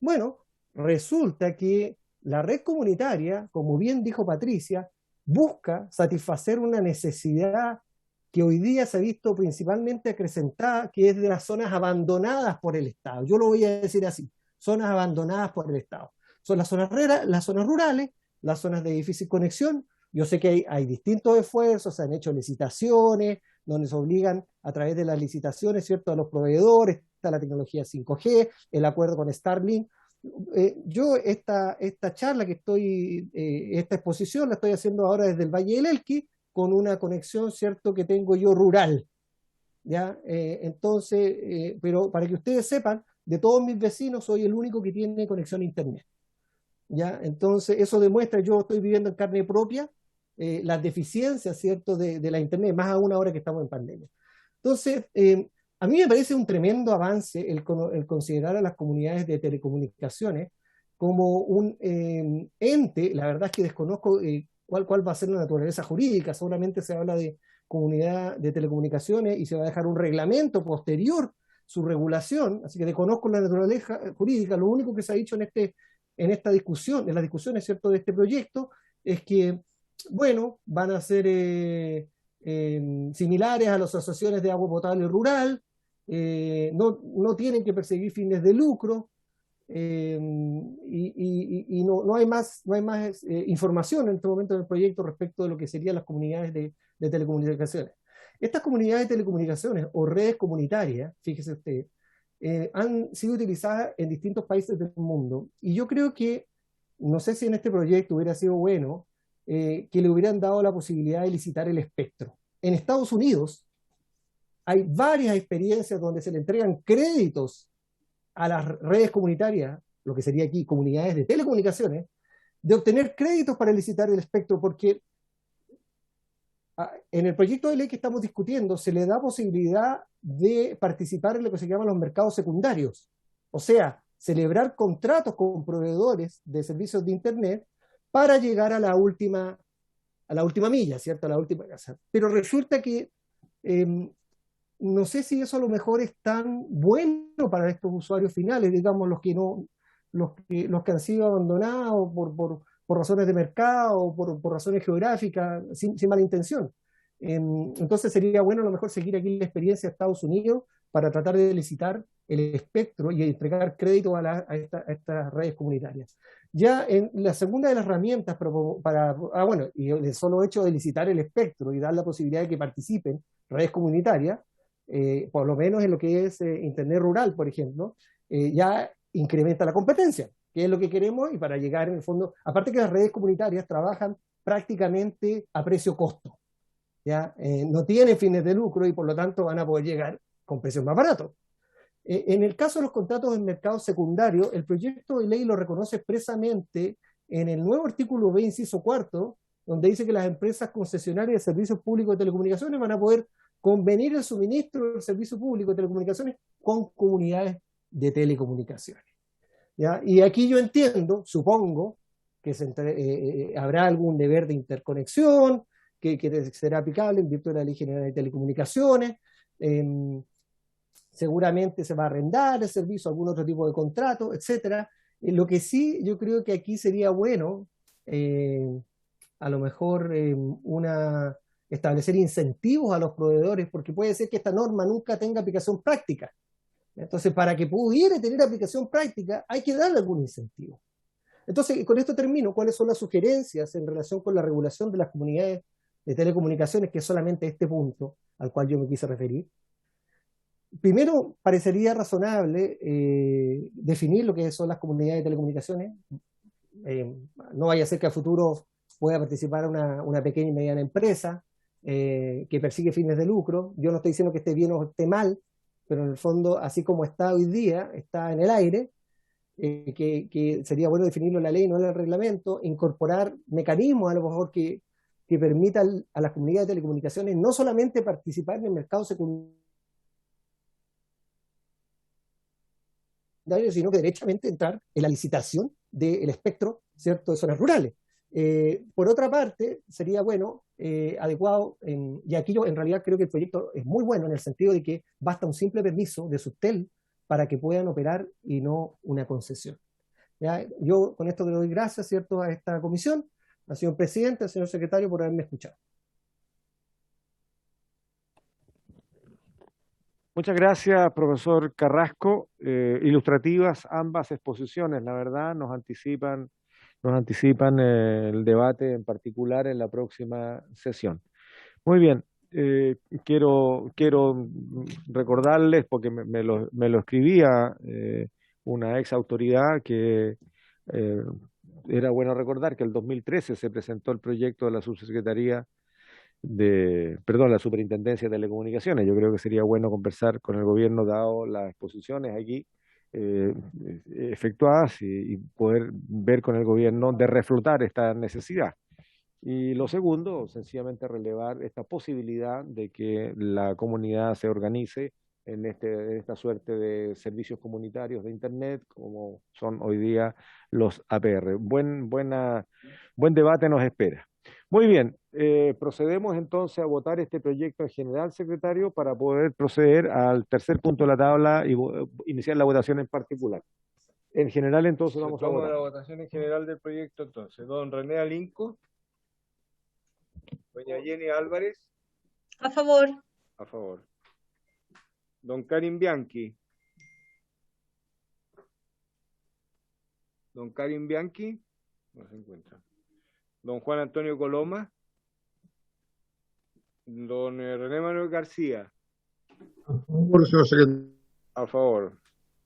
Bueno, resulta que la red comunitaria, como bien dijo Patricia, busca satisfacer una necesidad que hoy día se ha visto principalmente acrecentada, que es de las zonas abandonadas por el Estado. Yo lo voy a decir así, zonas abandonadas por el Estado. Son las zonas rurales, las zonas de difícil conexión. Yo sé que hay distintos esfuerzos, se han hecho licitaciones, donde se obligan a través de las licitaciones, ¿cierto?, a los proveedores, está la tecnología 5G, el acuerdo con Starlink. Yo esta charla esta exposición la estoy haciendo ahora desde el Valle del Elqui, con una conexión, ¿cierto?, que tengo yo rural, ¿ya? Entonces, pero para que ustedes sepan, de todos mis vecinos soy el único que tiene conexión a Internet, ¿ya? Entonces, eso demuestra, yo estoy viviendo en carne propia las deficiencias, ¿cierto?, de la Internet, más aún ahora que estamos en pandemia. Entonces, a mí me parece un tremendo avance el considerar a las comunidades de telecomunicaciones como un ente. La verdad es que desconozco cuál va a ser la naturaleza jurídica. Seguramente se habla de comunidad de telecomunicaciones y se va a dejar un reglamento posterior su regulación, así que desconozco la naturaleza jurídica. Lo único que se ha dicho en esta discusión, en las discusiones, ¿cierto?, de este proyecto, es que, bueno, van a ser similares a las asociaciones de agua potable rural, no tienen que perseguir fines de lucro, y no hay más información en este momento del proyecto respecto de lo que serían las comunidades de telecomunicaciones. Estas comunidades de telecomunicaciones o redes comunitarias, fíjese usted, han sido utilizadas en distintos países del mundo, y yo creo que, no sé si en este proyecto hubiera sido bueno que le hubieran dado la posibilidad de licitar el espectro. En Estados Unidos hay varias experiencias donde se le entregan créditos a las redes comunitarias, lo que sería aquí comunidades de telecomunicaciones, de obtener créditos para licitar el espectro, porque en el proyecto de ley que estamos discutiendo se le da posibilidad de participar en lo que se llaman los mercados secundarios, o sea, celebrar contratos con proveedores de servicios de Internet para llegar a la última milla, ¿cierto? A la última casa. Pero resulta que no sé si eso a lo mejor es tan bueno para estos usuarios finales, digamos, los que han sido abandonados por razones de mercado, por razones geográficas, sin mala intención. Entonces sería bueno a lo mejor seguir aquí la experiencia de Estados Unidos para tratar de licitar el espectro y entregar crédito a estas redes comunitarias. Ya en la segunda de las herramientas y el solo hecho de licitar el espectro y dar la posibilidad de que participen redes comunitarias, por lo menos en lo que es Internet rural, por ejemplo, ya incrementa la competencia, que es lo que queremos, y para llegar en el fondo, aparte que las redes comunitarias trabajan prácticamente a precio-costo, ¿ya? No tienen fines de lucro y por lo tanto van a poder llegar con precios más baratos. En el caso de los contratos en mercado secundario, el proyecto de ley lo reconoce expresamente en el nuevo artículo B, inciso 4, donde dice que las empresas concesionarias de servicios públicos de telecomunicaciones van a poder convenir el suministro del servicio público de telecomunicaciones con comunidades de telecomunicaciones. ¿Ya? Y aquí yo entiendo, supongo, que habrá algún deber de interconexión, que será aplicable en virtud de la Ley General de Telecomunicaciones. Seguramente se va a arrendar el servicio, algún otro tipo de contrato, etcétera. Lo que sí, yo creo que aquí sería bueno, a lo mejor, establecer incentivos a los proveedores, porque puede ser que esta norma nunca tenga aplicación práctica. Entonces, para que pudiera tener aplicación práctica, hay que darle algún incentivo. Entonces, con esto termino. ¿Cuáles son las sugerencias en relación con la regulación de las comunidades de telecomunicaciones, que es solamente este punto al cual yo me quise referir? Primero, parecería razonable definir lo que son las comunidades de telecomunicaciones. No vaya a ser que a futuro pueda participar una pequeña y mediana empresa que persigue fines de lucro. Yo no estoy diciendo que esté bien o esté mal, pero en el fondo, así como está hoy día, está en el aire, que sería bueno definirlo en la ley, no en el reglamento, incorporar mecanismos a lo mejor que permitan a las comunidades de telecomunicaciones no solamente participar en el mercado secundario, sino que derechamente entrar en la licitación del espectro, ¿cierto?, de zonas rurales. Por otra parte, sería bueno, adecuado, y aquí yo en realidad creo que el proyecto es muy bueno en el sentido de que basta un simple permiso de Subtel para que puedan operar y no una concesión. ¿Ya? Yo con esto le doy gracias, ¿cierto?, a esta comisión, al señor presidente, al señor secretario por haberme escuchado. Muchas gracias, profesor Carrasco. Ilustrativas ambas exposiciones, la verdad, nos anticipan el debate en particular en la próxima sesión. Muy bien, quiero recordarles, porque me lo escribía una ex autoridad, que era bueno recordar que el 2013 se presentó el proyecto de la subsecretaría la Superintendencia de Telecomunicaciones. Yo creo que sería bueno conversar con el gobierno, dado las exposiciones aquí efectuadas, y poder ver con el gobierno de reflotar esta necesidad. Y lo segundo, sencillamente relevar esta posibilidad de que la comunidad se organice en esta suerte de servicios comunitarios de Internet, como son hoy día los APR. Buen debate nos espera. Muy bien, procedemos entonces a votar este proyecto en general, secretario, para poder proceder al tercer punto de la tabla y iniciar la votación en particular. En general, entonces, vamos a votar. La votación en general del proyecto, entonces. Don René Alinco. Doña Jenny Álvarez. A favor. A favor. Don Karim Bianchi. Don Karim Bianchi. No se encuentra. Don Juan Antonio Coloma. Don René Manuel García. A favor.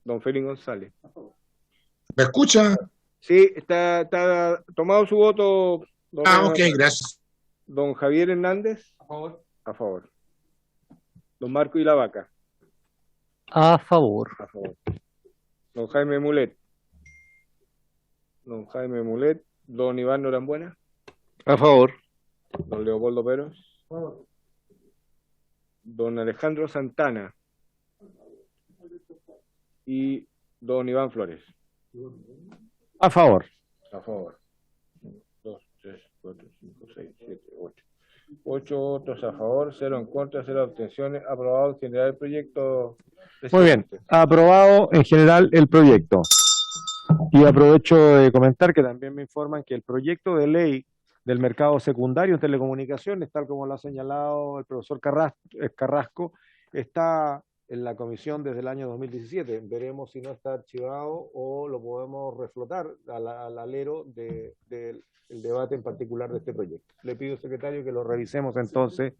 Don Félix González. ¿Me escucha? Sí, está tomado su voto. Ok, gracias. Don Javier Hernández. A favor. A favor. Don Marco y la Vaca. A favor. A favor. Don Jaime Mulet. Don Jaime Mulet. Don Iván Norambuena. A favor. Don Leopoldo Peros. A favor. Don Alejandro Santana. Y don Iván Flores. A favor. A favor. 2, 3, 4, 5, 6, 7, 8. 8 votos a favor, 0 en contra, 0 abstenciones. Aprobado en general el proyecto. Muy bien, aprobado en general el proyecto. Y aprovecho de comentar que también me informan que el proyecto de ley del mercado secundario en telecomunicaciones, tal como lo ha señalado el profesor Carrasco, está en la comisión desde el año 2017. Veremos si no está archivado o lo podemos reflotar al alero del debate en particular de este proyecto. Le pido, secretario, que lo revisemos entonces,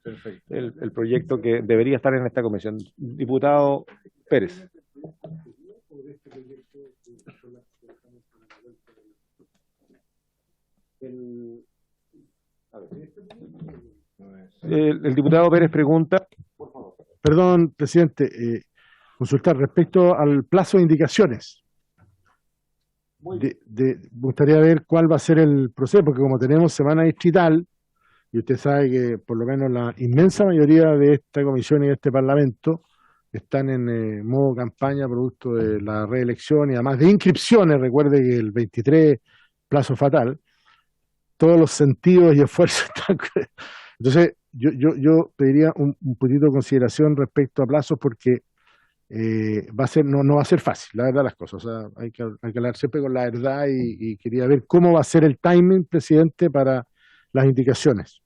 el proyecto que debería estar en esta comisión. Diputado Pérez. El diputado Pérez pregunta. Perdón, presidente, consultar respecto al plazo de indicaciones. Me gustaría ver cuál va a ser el proceso, porque como tenemos semana distrital, y usted sabe que por lo menos la inmensa mayoría de esta comisión y de este Parlamento están en modo campaña producto de la reelección y además de inscripciones. Recuerde que el 23, plazo fatal, todos los sentidos y esfuerzos están... Entonces, yo pediría un poquito de consideración respecto a plazos porque va a ser, no va a ser fácil, la verdad las cosas. O sea, hay que hablar siempre con la verdad y quería ver cómo va a ser el timing, presidente, para las indicaciones.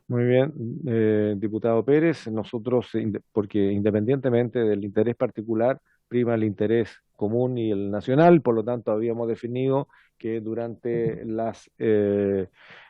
Muy bien, diputado Pérez, nosotros, porque independientemente del interés particular, prima el interés común y el nacional, por lo tanto habíamos definido que durante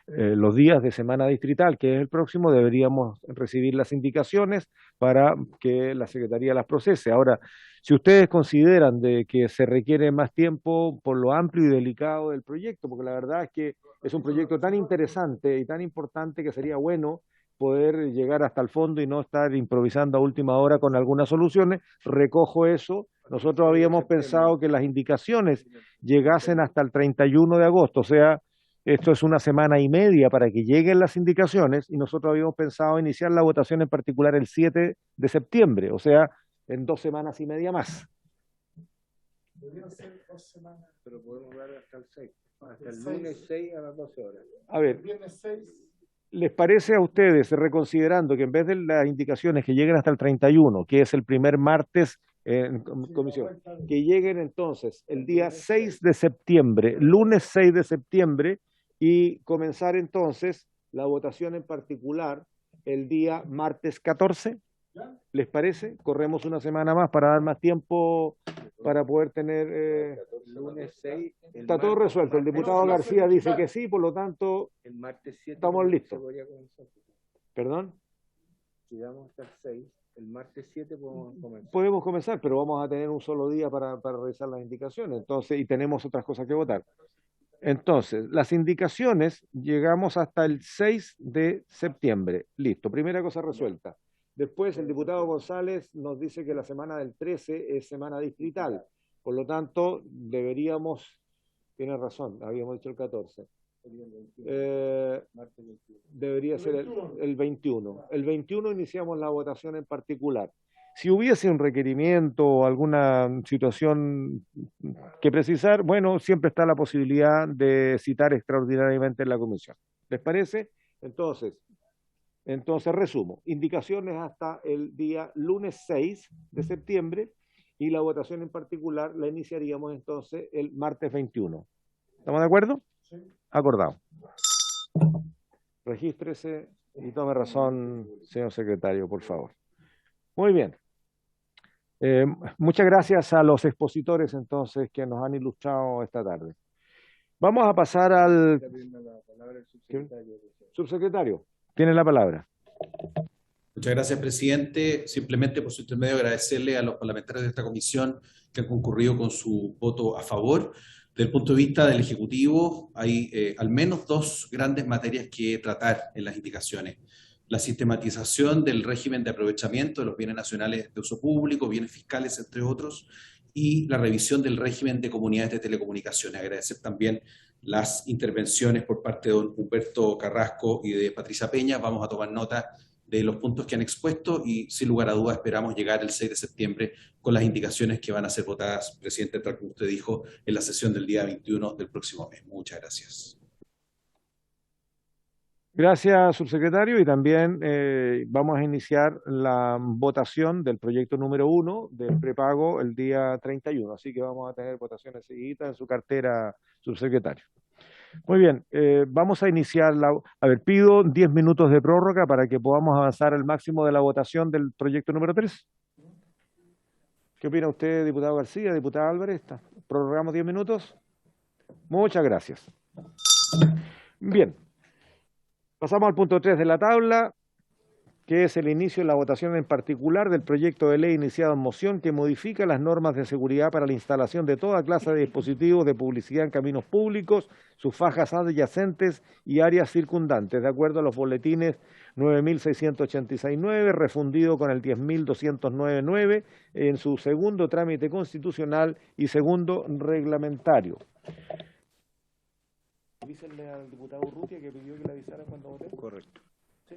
los días de semana distrital, que es el próximo, deberíamos recibir las indicaciones para que la Secretaría las procese. Ahora, si ustedes consideran de que se requiere más tiempo por lo amplio y delicado del proyecto, porque la verdad es que es un proyecto tan interesante y tan importante que sería bueno poder llegar hasta el fondo y no estar improvisando a última hora con algunas soluciones, recojo eso. Nosotros habíamos pensado que las indicaciones llegasen hasta el 31 de agosto, o sea, esto es una semana y media para que lleguen las indicaciones y nosotros habíamos pensado iniciar la votación en particular el 7 de septiembre, o sea, en 2 semanas y media más. Podrían ser 2 semanas, pero podemos dar hasta el 6, hasta el lunes 6 a las 12 horas. A ver, ¿les parece a ustedes, reconsiderando que en vez de las indicaciones que lleguen hasta el 31, que es el primer martes en comisión, que lleguen entonces el día 6 de septiembre, lunes 6 de septiembre, y comenzar entonces la votación en particular el día martes 14? ¿Les parece? Corremos una semana más para dar más tiempo para poder tener... lunes 6, está todo resuelto. El diputado García dice que sí, por lo tanto, el martes 7 estamos listos. ¿Perdón? Si damos hasta el 6, el martes 7 podemos comenzar. Podemos comenzar, pero vamos a tener un solo día para revisar las indicaciones. Entonces, y tenemos otras cosas que votar. Entonces, las indicaciones llegamos hasta el 6 de septiembre. Listo, primera cosa resuelta. Después el diputado González nos dice que la semana del 13 es semana distrital. Por lo tanto, deberíamos, tiene razón, habíamos dicho el 14. Debería ser el 21. El 21 iniciamos la votación en particular. Si hubiese un requerimiento o alguna situación que precisar, bueno, siempre está la posibilidad de citar extraordinariamente en la comisión. ¿Les parece? Entonces resumo. Indicaciones hasta el día lunes 6 de septiembre y la votación en particular la iniciaríamos entonces el martes 21. ¿Estamos de acuerdo? Sí. Acordado. Regístrese y tome razón, señor secretario, por favor. Muy bien. Muchas gracias a los expositores entonces que nos han ilustrado esta tarde. Vamos a pasar al... Subsecretario, tiene la palabra. Muchas gracias, presidente. Simplemente por su intermedio agradecerle a los parlamentarios de esta comisión que han concurrido con su voto a favor. Desde el punto de vista del Ejecutivo, hay al menos 2 grandes materias que tratar en las indicaciones. La sistematización del régimen de aprovechamiento de los bienes nacionales de uso público, bienes fiscales, entre otros, y la revisión del régimen de comunidades de telecomunicaciones. Agradecer también las intervenciones por parte de don Humberto Carrasco y de Patricia Peña. Vamos a tomar nota de los puntos que han expuesto y sin lugar a dudas esperamos llegar el 6 de septiembre con las indicaciones que van a ser votadas, presidente, tal como usted dijo, en la sesión del día 21 del próximo mes. Muchas gracias. Gracias, subsecretario, y también vamos a iniciar la votación del proyecto número 1 del prepago el día 31, así que vamos a tener votaciones seguidas en su cartera, subsecretario. Muy bien, vamos a iniciar a ver, pido 10 minutos de prórroga para que podamos avanzar al máximo de la votación del proyecto número 3. ¿Qué opina usted, diputado García, diputada Álvarez? ¿Prorrogamos 10 minutos? Muchas gracias. Bien. Pasamos al punto 3 de la tabla, que es el inicio de la votación en particular del proyecto de ley iniciado en moción que modifica las normas de seguridad para la instalación de toda clase de dispositivos de publicidad en caminos públicos, sus fajas adyacentes y áreas circundantes, de acuerdo a los boletines 9.686.9, refundido con el 10.209.9 en su segundo trámite constitucional y segundo reglamentario. Avísenle al diputado Urrutia que pidió que le avisara cuando voté. Correcto. ¿Sí?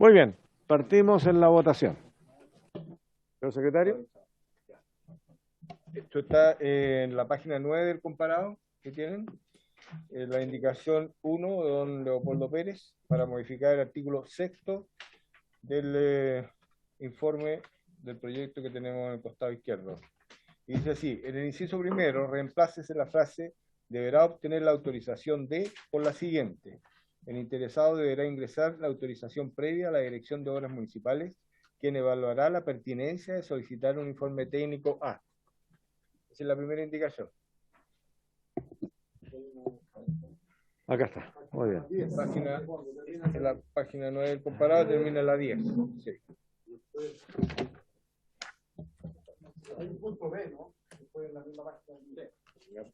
Muy bien, partimos en la votación. Señor secretario. Esto está en la página 9 del comparado que tienen, la indicación 1 de don Leopoldo Pérez para modificar el artículo 6º del informe del proyecto que tenemos en el costado izquierdo. Y dice así: en el inciso primero, reemplácese la frase "deberá obtener la autorización de" por la siguiente: el interesado deberá ingresar la autorización previa a la Dirección de Obras Municipales, quien evaluará la pertinencia de solicitar un informe técnico A. Esa es la primera indicación. Acá está, muy bien. En la página 9 del comparado termina en la 10. Sí. Hay un punto B, ¿no? Después en la misma página.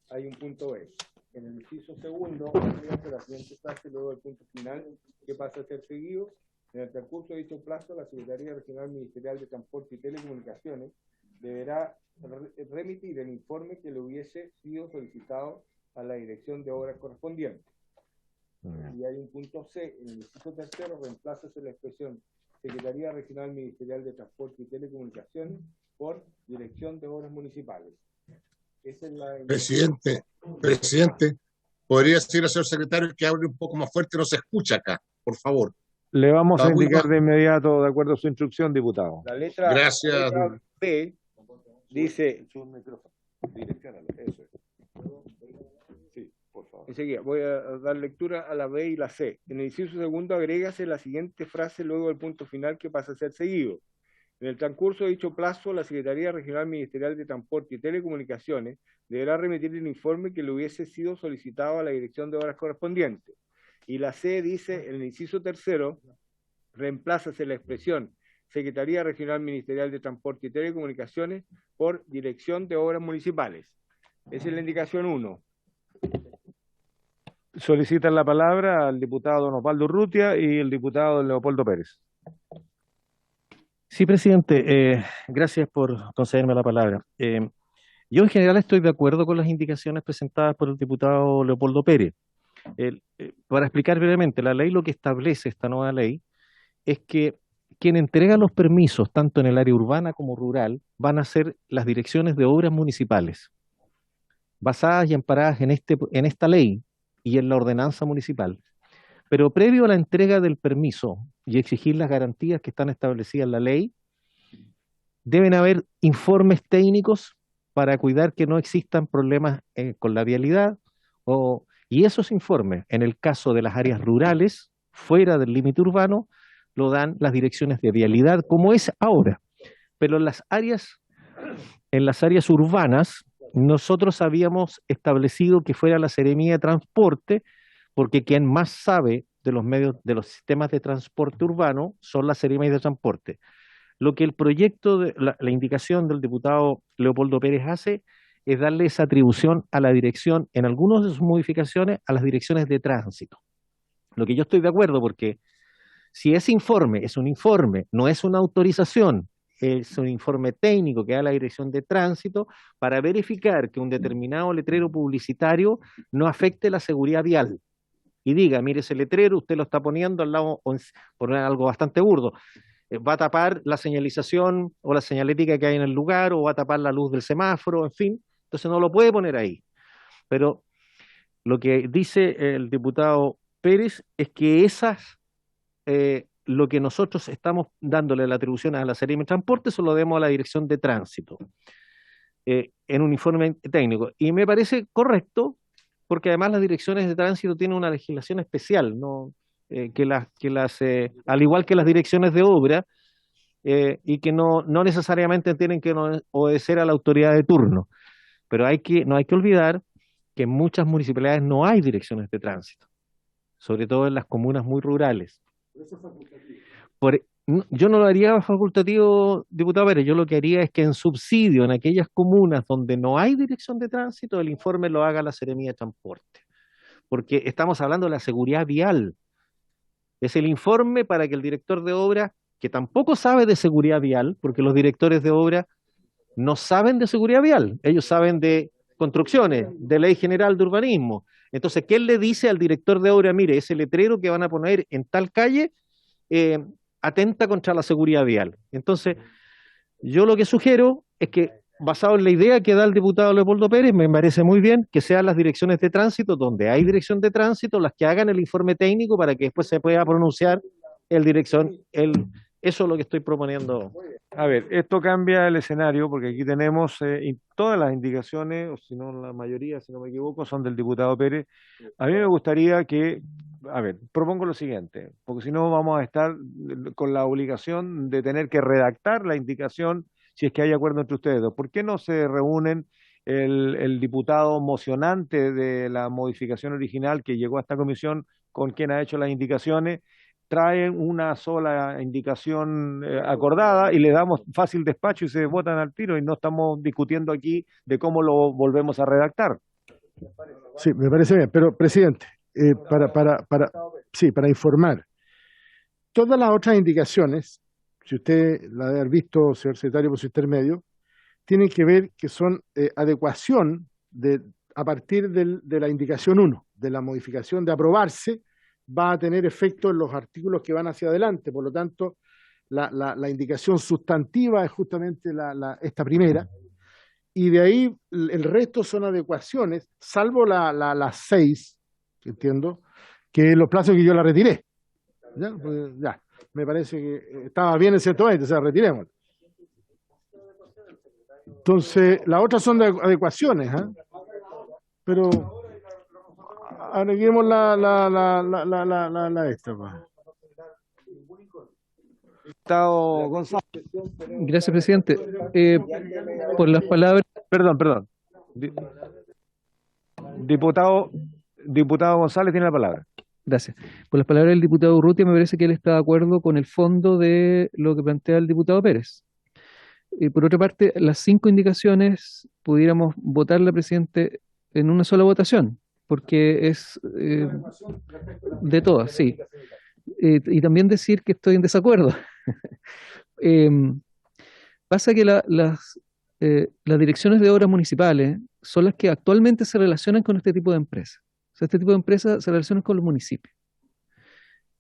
Hay un punto B. En el inciso segundo, la siguiente frase, luego el punto final, que pasa a ser seguido. En el transcurso de dicho plazo, la Secretaría Regional Ministerial de Transporte y Telecomunicaciones deberá remitir el informe que le hubiese sido solicitado a la Dirección de Obras correspondiente. Y hay un punto C, en el inciso tercero, reemplázase la expresión Secretaría Regional Ministerial de Transporte y Telecomunicaciones por Dirección de Obras Municipales. Esa es la... Presidente, ¿podría decir al señor secretario que hable un poco más fuerte? No se escucha acá, por favor. Le vamos a indicar bajo. de inmediato, de acuerdo a su instrucción, diputado. La letra, Gracias. La letra B dice... Sí, por favor. Enseguida, voy a dar lectura a la B y la C. En el inciso segundo, agrégase la siguiente frase luego del punto final que pasa a ser seguido. En el transcurso de dicho plazo, la Secretaría Regional Ministerial de Transporte y Telecomunicaciones deberá remitir el informe que le hubiese sido solicitado a la Dirección de Obras correspondiente. Y la C dice, en el inciso tercero, reemplázase la expresión Secretaría Regional Ministerial de Transporte y Telecomunicaciones por Dirección de Obras Municipales. Esa es la indicación 1. Solicitan la palabra al diputado don Osvaldo Urrutia y el diputado don Leopoldo Pérez. Sí, presidente, gracias por concederme la palabra. Yo en general estoy de acuerdo con las indicaciones presentadas por el diputado Leopoldo Pérez. Para explicar brevemente, la ley lo que establece, esta nueva ley, es que quien entrega los permisos, tanto en el área urbana como rural, van a ser las direcciones de obras municipales, basadas y amparadas en esta ley y en la ordenanza municipal. Pero previo a la entrega del permiso y exigir las garantías que están establecidas en la ley, deben haber informes técnicos para cuidar que no existan problemas con la vialidad, y esos informes, en el caso de las áreas rurales, fuera del límite urbano, lo dan las direcciones de vialidad, como es ahora. Pero en las áreas urbanas, nosotros habíamos establecido que fuera la Seremía de Transporte, porque quien más sabe de los medios, de los sistemas de transporte urbano, son las Seremías de Transporte. Lo que el proyecto, la indicación del diputado Leopoldo Pérez hace, es darle esa atribución a la dirección, en algunas de sus modificaciones, a las direcciones de tránsito. Lo que yo estoy de acuerdo, porque si ese informe es un informe, no es una autorización, es un informe técnico que da la Dirección de Tránsito para verificar que un determinado letrero publicitario no afecte la seguridad vial. Y diga, mire, ese letrero usted lo está poniendo al lado, por algo bastante burdo, va a tapar la señalización o la señalética que hay en el lugar, o va a tapar la luz del semáforo, en fin, entonces no lo puede poner ahí. Pero lo que dice el diputado Pérez es que lo que nosotros estamos dándole la atribución a la Seremía de Transporte, se lo demos a la Dirección de Tránsito, en un informe técnico. Y me parece correcto, porque además las direcciones de tránsito tienen una legislación especial, ¿no? Al igual que las direcciones de obra, y que no necesariamente tienen que obedecer a la autoridad de turno. Pero no hay que olvidar que en muchas municipalidades no hay direcciones de tránsito, sobre todo en las comunas muy rurales. Yo no lo haría facultativo, diputado Pérez, yo lo que haría es que en subsidio, en aquellas comunas donde no hay dirección de tránsito, el informe lo haga la Seremía de Transporte, porque estamos hablando de la seguridad vial. Es el informe para que el director de obra, que tampoco sabe de seguridad vial, porque los directores de obra no saben de seguridad vial, ellos saben de construcciones, de ley general de urbanismo. Entonces, ¿qué le dice al director de obra? Mire, ese letrero que van a poner en tal calle atenta contra la seguridad vial. Entonces, yo lo que sugiero es que, basado en la idea que da el diputado Leopoldo Pérez, me parece muy bien que sean las direcciones de tránsito, donde hay dirección de tránsito, las que hagan el informe técnico para que después se pueda pronunciar eso es lo que estoy proponiendo. A ver, esto cambia el escenario porque aquí tenemos todas las indicaciones, o si no la mayoría, si no me equivoco, son del diputado Pérez. A mí me gustaría que, a ver, propongo lo siguiente, porque si no vamos a estar con la obligación de tener que redactar la indicación si es que hay acuerdo entre ustedes dos. ¿Por qué no se reúnen el diputado mocionante de la modificación original que llegó a esta comisión con quien ha hecho las indicaciones? Traen una sola indicación acordada y le damos fácil despacho y se votan al tiro y no estamos discutiendo aquí de cómo lo volvemos a redactar. Sí, me parece bien, pero presidente, para informar, todas las otras indicaciones, si usted la debe haber visto, señor secretario, por su intermedio, tienen que ver que son adecuación a partir de la indicación 1, de la modificación de aprobarse, va a tener efecto en los artículos que van hacia adelante. Por lo tanto, la indicación sustantiva es justamente esta primera, y de ahí el resto son adecuaciones, salvo las 6, entiendo, que los plazos que yo la retiré. ¿Ya? Pues, ya, me parece que estaba bien en 120, o sea, retiremos. Entonces, las otras son de adecuaciones, ¿eh? Pero agreguemos esta. Diputado González. Gracias, presidente. Por las palabras. Perdón. Diputado González tiene la palabra. Gracias. Por las palabras del diputado Urrutia, me parece que él está de acuerdo con el fondo de lo que plantea el diputado Pérez. Por otra parte, las 5 indicaciones pudiéramos votarla, presidente, en una sola votación, porque es de todas, sí. Y también decir que estoy en desacuerdo. Pasa que las direcciones de obras municipales son las que actualmente se relacionan con este tipo de empresas. O sea, este tipo de empresas se relacionan con los municipios.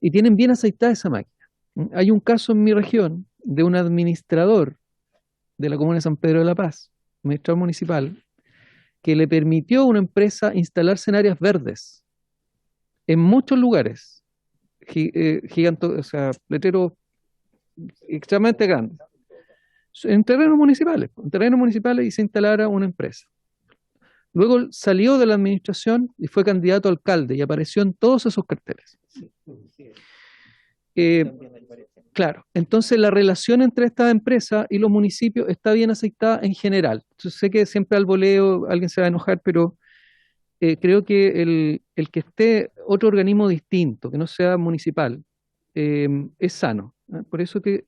Y tienen bien aceitada esa máquina. Hay un caso en mi región de un administrador de la comuna de San Pedro de la Paz, administrador municipal, que le permitió a una empresa instalarse en áreas verdes, en muchos lugares, o sea, letreros extremadamente grandes, en terrenos municipales, y se instalara una empresa. Luego salió de la administración y fue candidato a alcalde y apareció en todos esos carteles. Claro, entonces la relación entre esta empresa y los municipios está bien aceitada en general. Yo sé que siempre al voleo alguien se va a enojar, pero creo que el que esté otro organismo distinto, que no sea municipal, es sano. Por eso que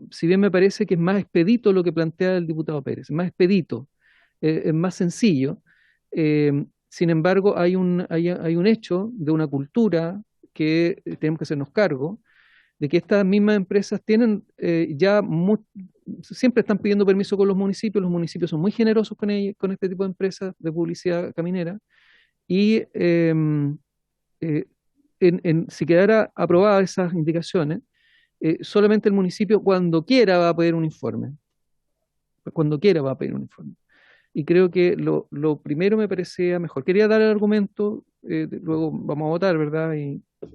si bien me parece que es más expedito lo que plantea el diputado Pérez, es más expedito, es más sencillo, sin embargo hay un hecho de una cultura que tenemos que hacernos cargo, de que estas mismas empresas tienen siempre están pidiendo permiso con los municipios son muy generosos con este tipo de empresas de publicidad caminera, y si quedara aprobadas esas indicaciones, solamente el municipio cuando quiera va a pedir un informe, y creo que lo primero me parecía mejor. Quería dar el argumento, luego vamos a votar, ¿verdad?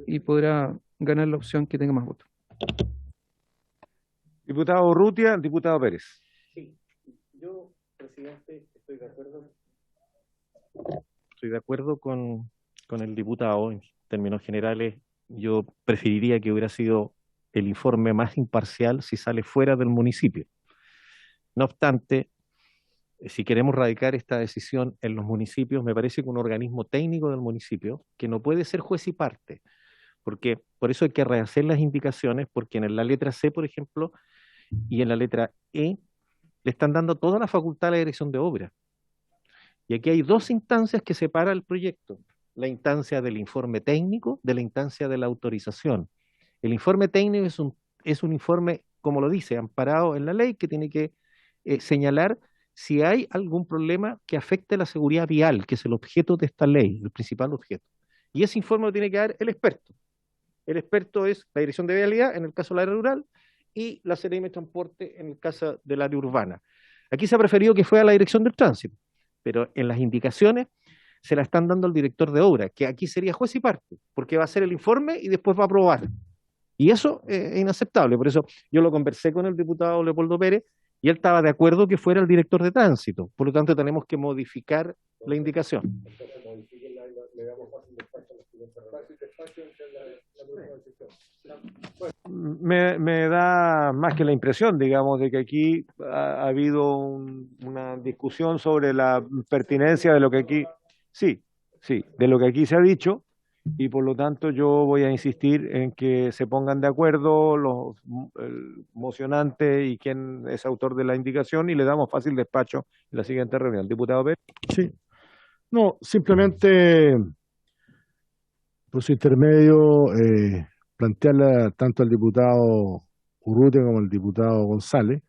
Y podrá ganar la opción que tenga más votos. Diputado Urrutia, diputado Pérez. Sí, yo, presidente, estoy de acuerdo con el diputado. En términos generales, yo preferiría que hubiera sido el informe más imparcial si sale fuera del municipio. No obstante, si queremos radicar esta decisión en los municipios, me parece que un organismo técnico del municipio, que no puede ser juez y parte, porque por eso hay que rehacer las indicaciones, porque en la letra C, por ejemplo, y en la letra E, le están dando toda la facultad a la dirección de obra. Y aquí hay dos instancias que separan el proyecto: la instancia del informe técnico de la instancia de la autorización. El informe técnico es un informe, como lo dice, amparado en la ley, que tiene que señalar si hay algún problema que afecte la seguridad vial, que es el objeto de esta ley, el principal objeto. Y ese informe lo tiene que dar el experto. El experto es la Dirección de Vialidad, en el caso del área rural, y la Seremi de Transporte, en el caso del área urbana. Aquí se ha preferido que fuera la Dirección del Tránsito, pero en las indicaciones se la están dando al director de obra, que aquí sería juez y parte, porque va a hacer el informe y después va a aprobar. Y eso es inaceptable. Por eso yo lo conversé con el diputado Leopoldo Pérez, y él estaba de acuerdo que fuera el director de tránsito. Por lo tanto, tenemos que modificar la indicación. Me da más que la impresión, digamos, de que aquí ha habido una discusión sobre la pertinencia de lo que aquí, sí, de lo que aquí se ha dicho, y por lo tanto yo voy a insistir en que se pongan de acuerdo el mocionante y quien es autor de la indicación, y le damos fácil despacho en la siguiente reunión. Diputado Pérez. Sí, no, simplemente por su intermedio plantearle tanto al diputado Urrutia como al diputado González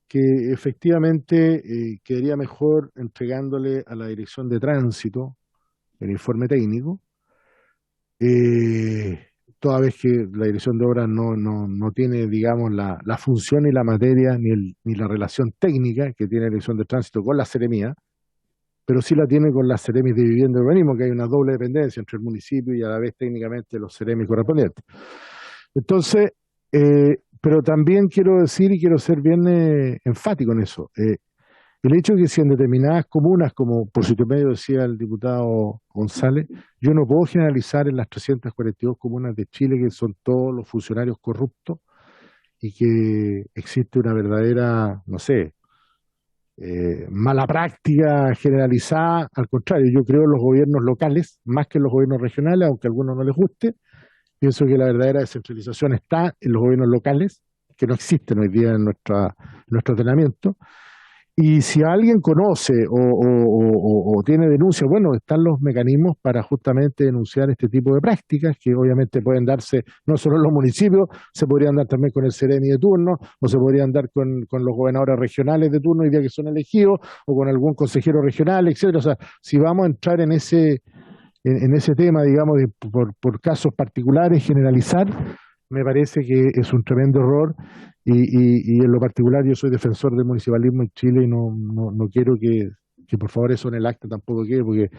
que efectivamente quedaría mejor entregándole a la Dirección de Tránsito el informe técnico, toda vez que la Dirección de Obras no tiene, digamos, la función y la materia ni la relación técnica que tiene la Dirección de Tránsito con la Seremía, pero sí la tiene con las Seremis de Vivienda y Urbanismo, que hay una doble dependencia entre el municipio y a la vez técnicamente los Seremis correspondientes. Entonces, pero también quiero decir y quiero ser bien enfático en eso. El hecho de que si en determinadas comunas, como por su medio decía el diputado González, yo no puedo generalizar en las 342 comunas de Chile que son todos los funcionarios corruptos y que existe una verdadera, no sé, mala práctica generalizada. Al contrario, yo creo en los gobiernos locales más que en los gobiernos regionales, aunque a algunos no les guste. Pienso que la verdadera descentralización está en los gobiernos locales, que no existen hoy día en nuestro ordenamiento. Y si alguien conoce o tiene denuncia, bueno, están los mecanismos para justamente denunciar este tipo de prácticas, que obviamente pueden darse no solo en los municipios, se podrían dar también con el Seremi de turno, o se podrían dar con los gobernadores regionales de turno, hoy día que son elegidos, o con algún consejero regional, etcétera. O sea, si vamos a entrar en ese tema, digamos, por casos particulares, generalizar, me parece que es un tremendo error. Y en lo particular yo soy defensor del municipalismo en Chile y no quiero que por favor eso en el acta tampoco quede, porque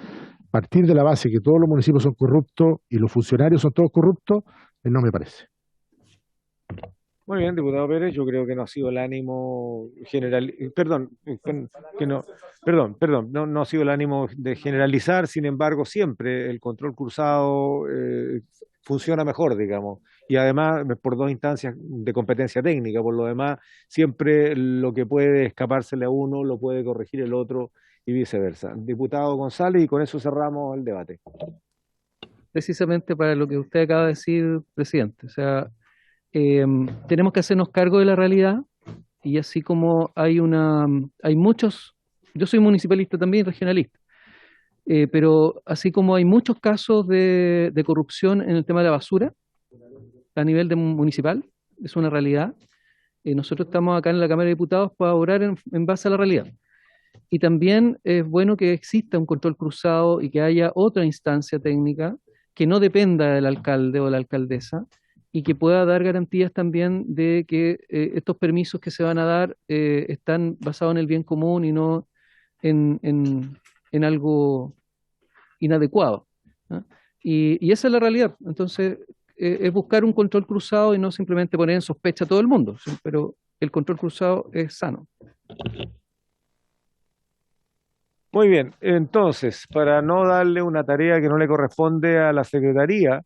partir de la base que todos los municipios son corruptos y los funcionarios son todos corruptos, no me parece. Muy bien, diputado Pérez, yo creo que no ha sido el ánimo general, no ha sido el ánimo de generalizar. Sin embargo, siempre el control cruzado funciona mejor, digamos, y además por dos instancias de competencia técnica. Por lo demás, siempre lo que puede escapársele a uno lo puede corregir el otro y viceversa. Diputado González, y con eso cerramos el debate. Precisamente para lo que usted acaba de decir, presidente, o sea, tenemos que hacernos cargo de la realidad, y así como hay muchos, yo soy municipalista también, regionalista, pero así como hay muchos casos de corrupción en el tema de la basura a nivel municipal, es una realidad. Nosotros estamos acá en la Cámara de Diputados para obrar en base a la realidad. Y también es bueno que exista un control cruzado y que haya otra instancia técnica que no dependa del alcalde o la alcaldesa, y que pueda dar garantías también de que estos permisos que se van a dar están basados en el bien común y no en algo inadecuado, ¿no? Y esa es la realidad. Entonces, es buscar un control cruzado y no simplemente poner en sospecha a todo el mundo, ¿sí? Pero el control cruzado es sano. Muy bien, entonces, para no darle una tarea que no le corresponde a la Secretaría,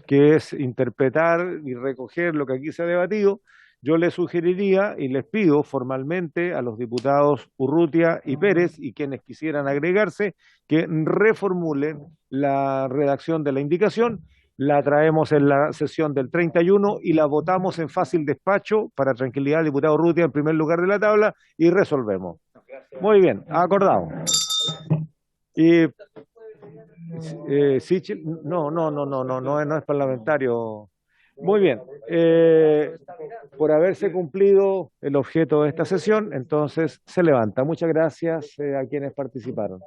que es interpretar y recoger lo que aquí se ha debatido, Yo les sugeriría y les pido formalmente a los diputados Urrutia y Pérez y quienes quisieran agregarse que reformulen la redacción de la indicación, la traemos en la sesión del 31 y la votamos en fácil despacho para tranquilidad del diputado Urrutia en primer lugar de la tabla y resolvemos. Muy bien, acordado. Y Sichel, no es parlamentario. Muy bien, por haberse cumplido el objeto de esta sesión, entonces se levanta. Muchas gracias a quienes participaron.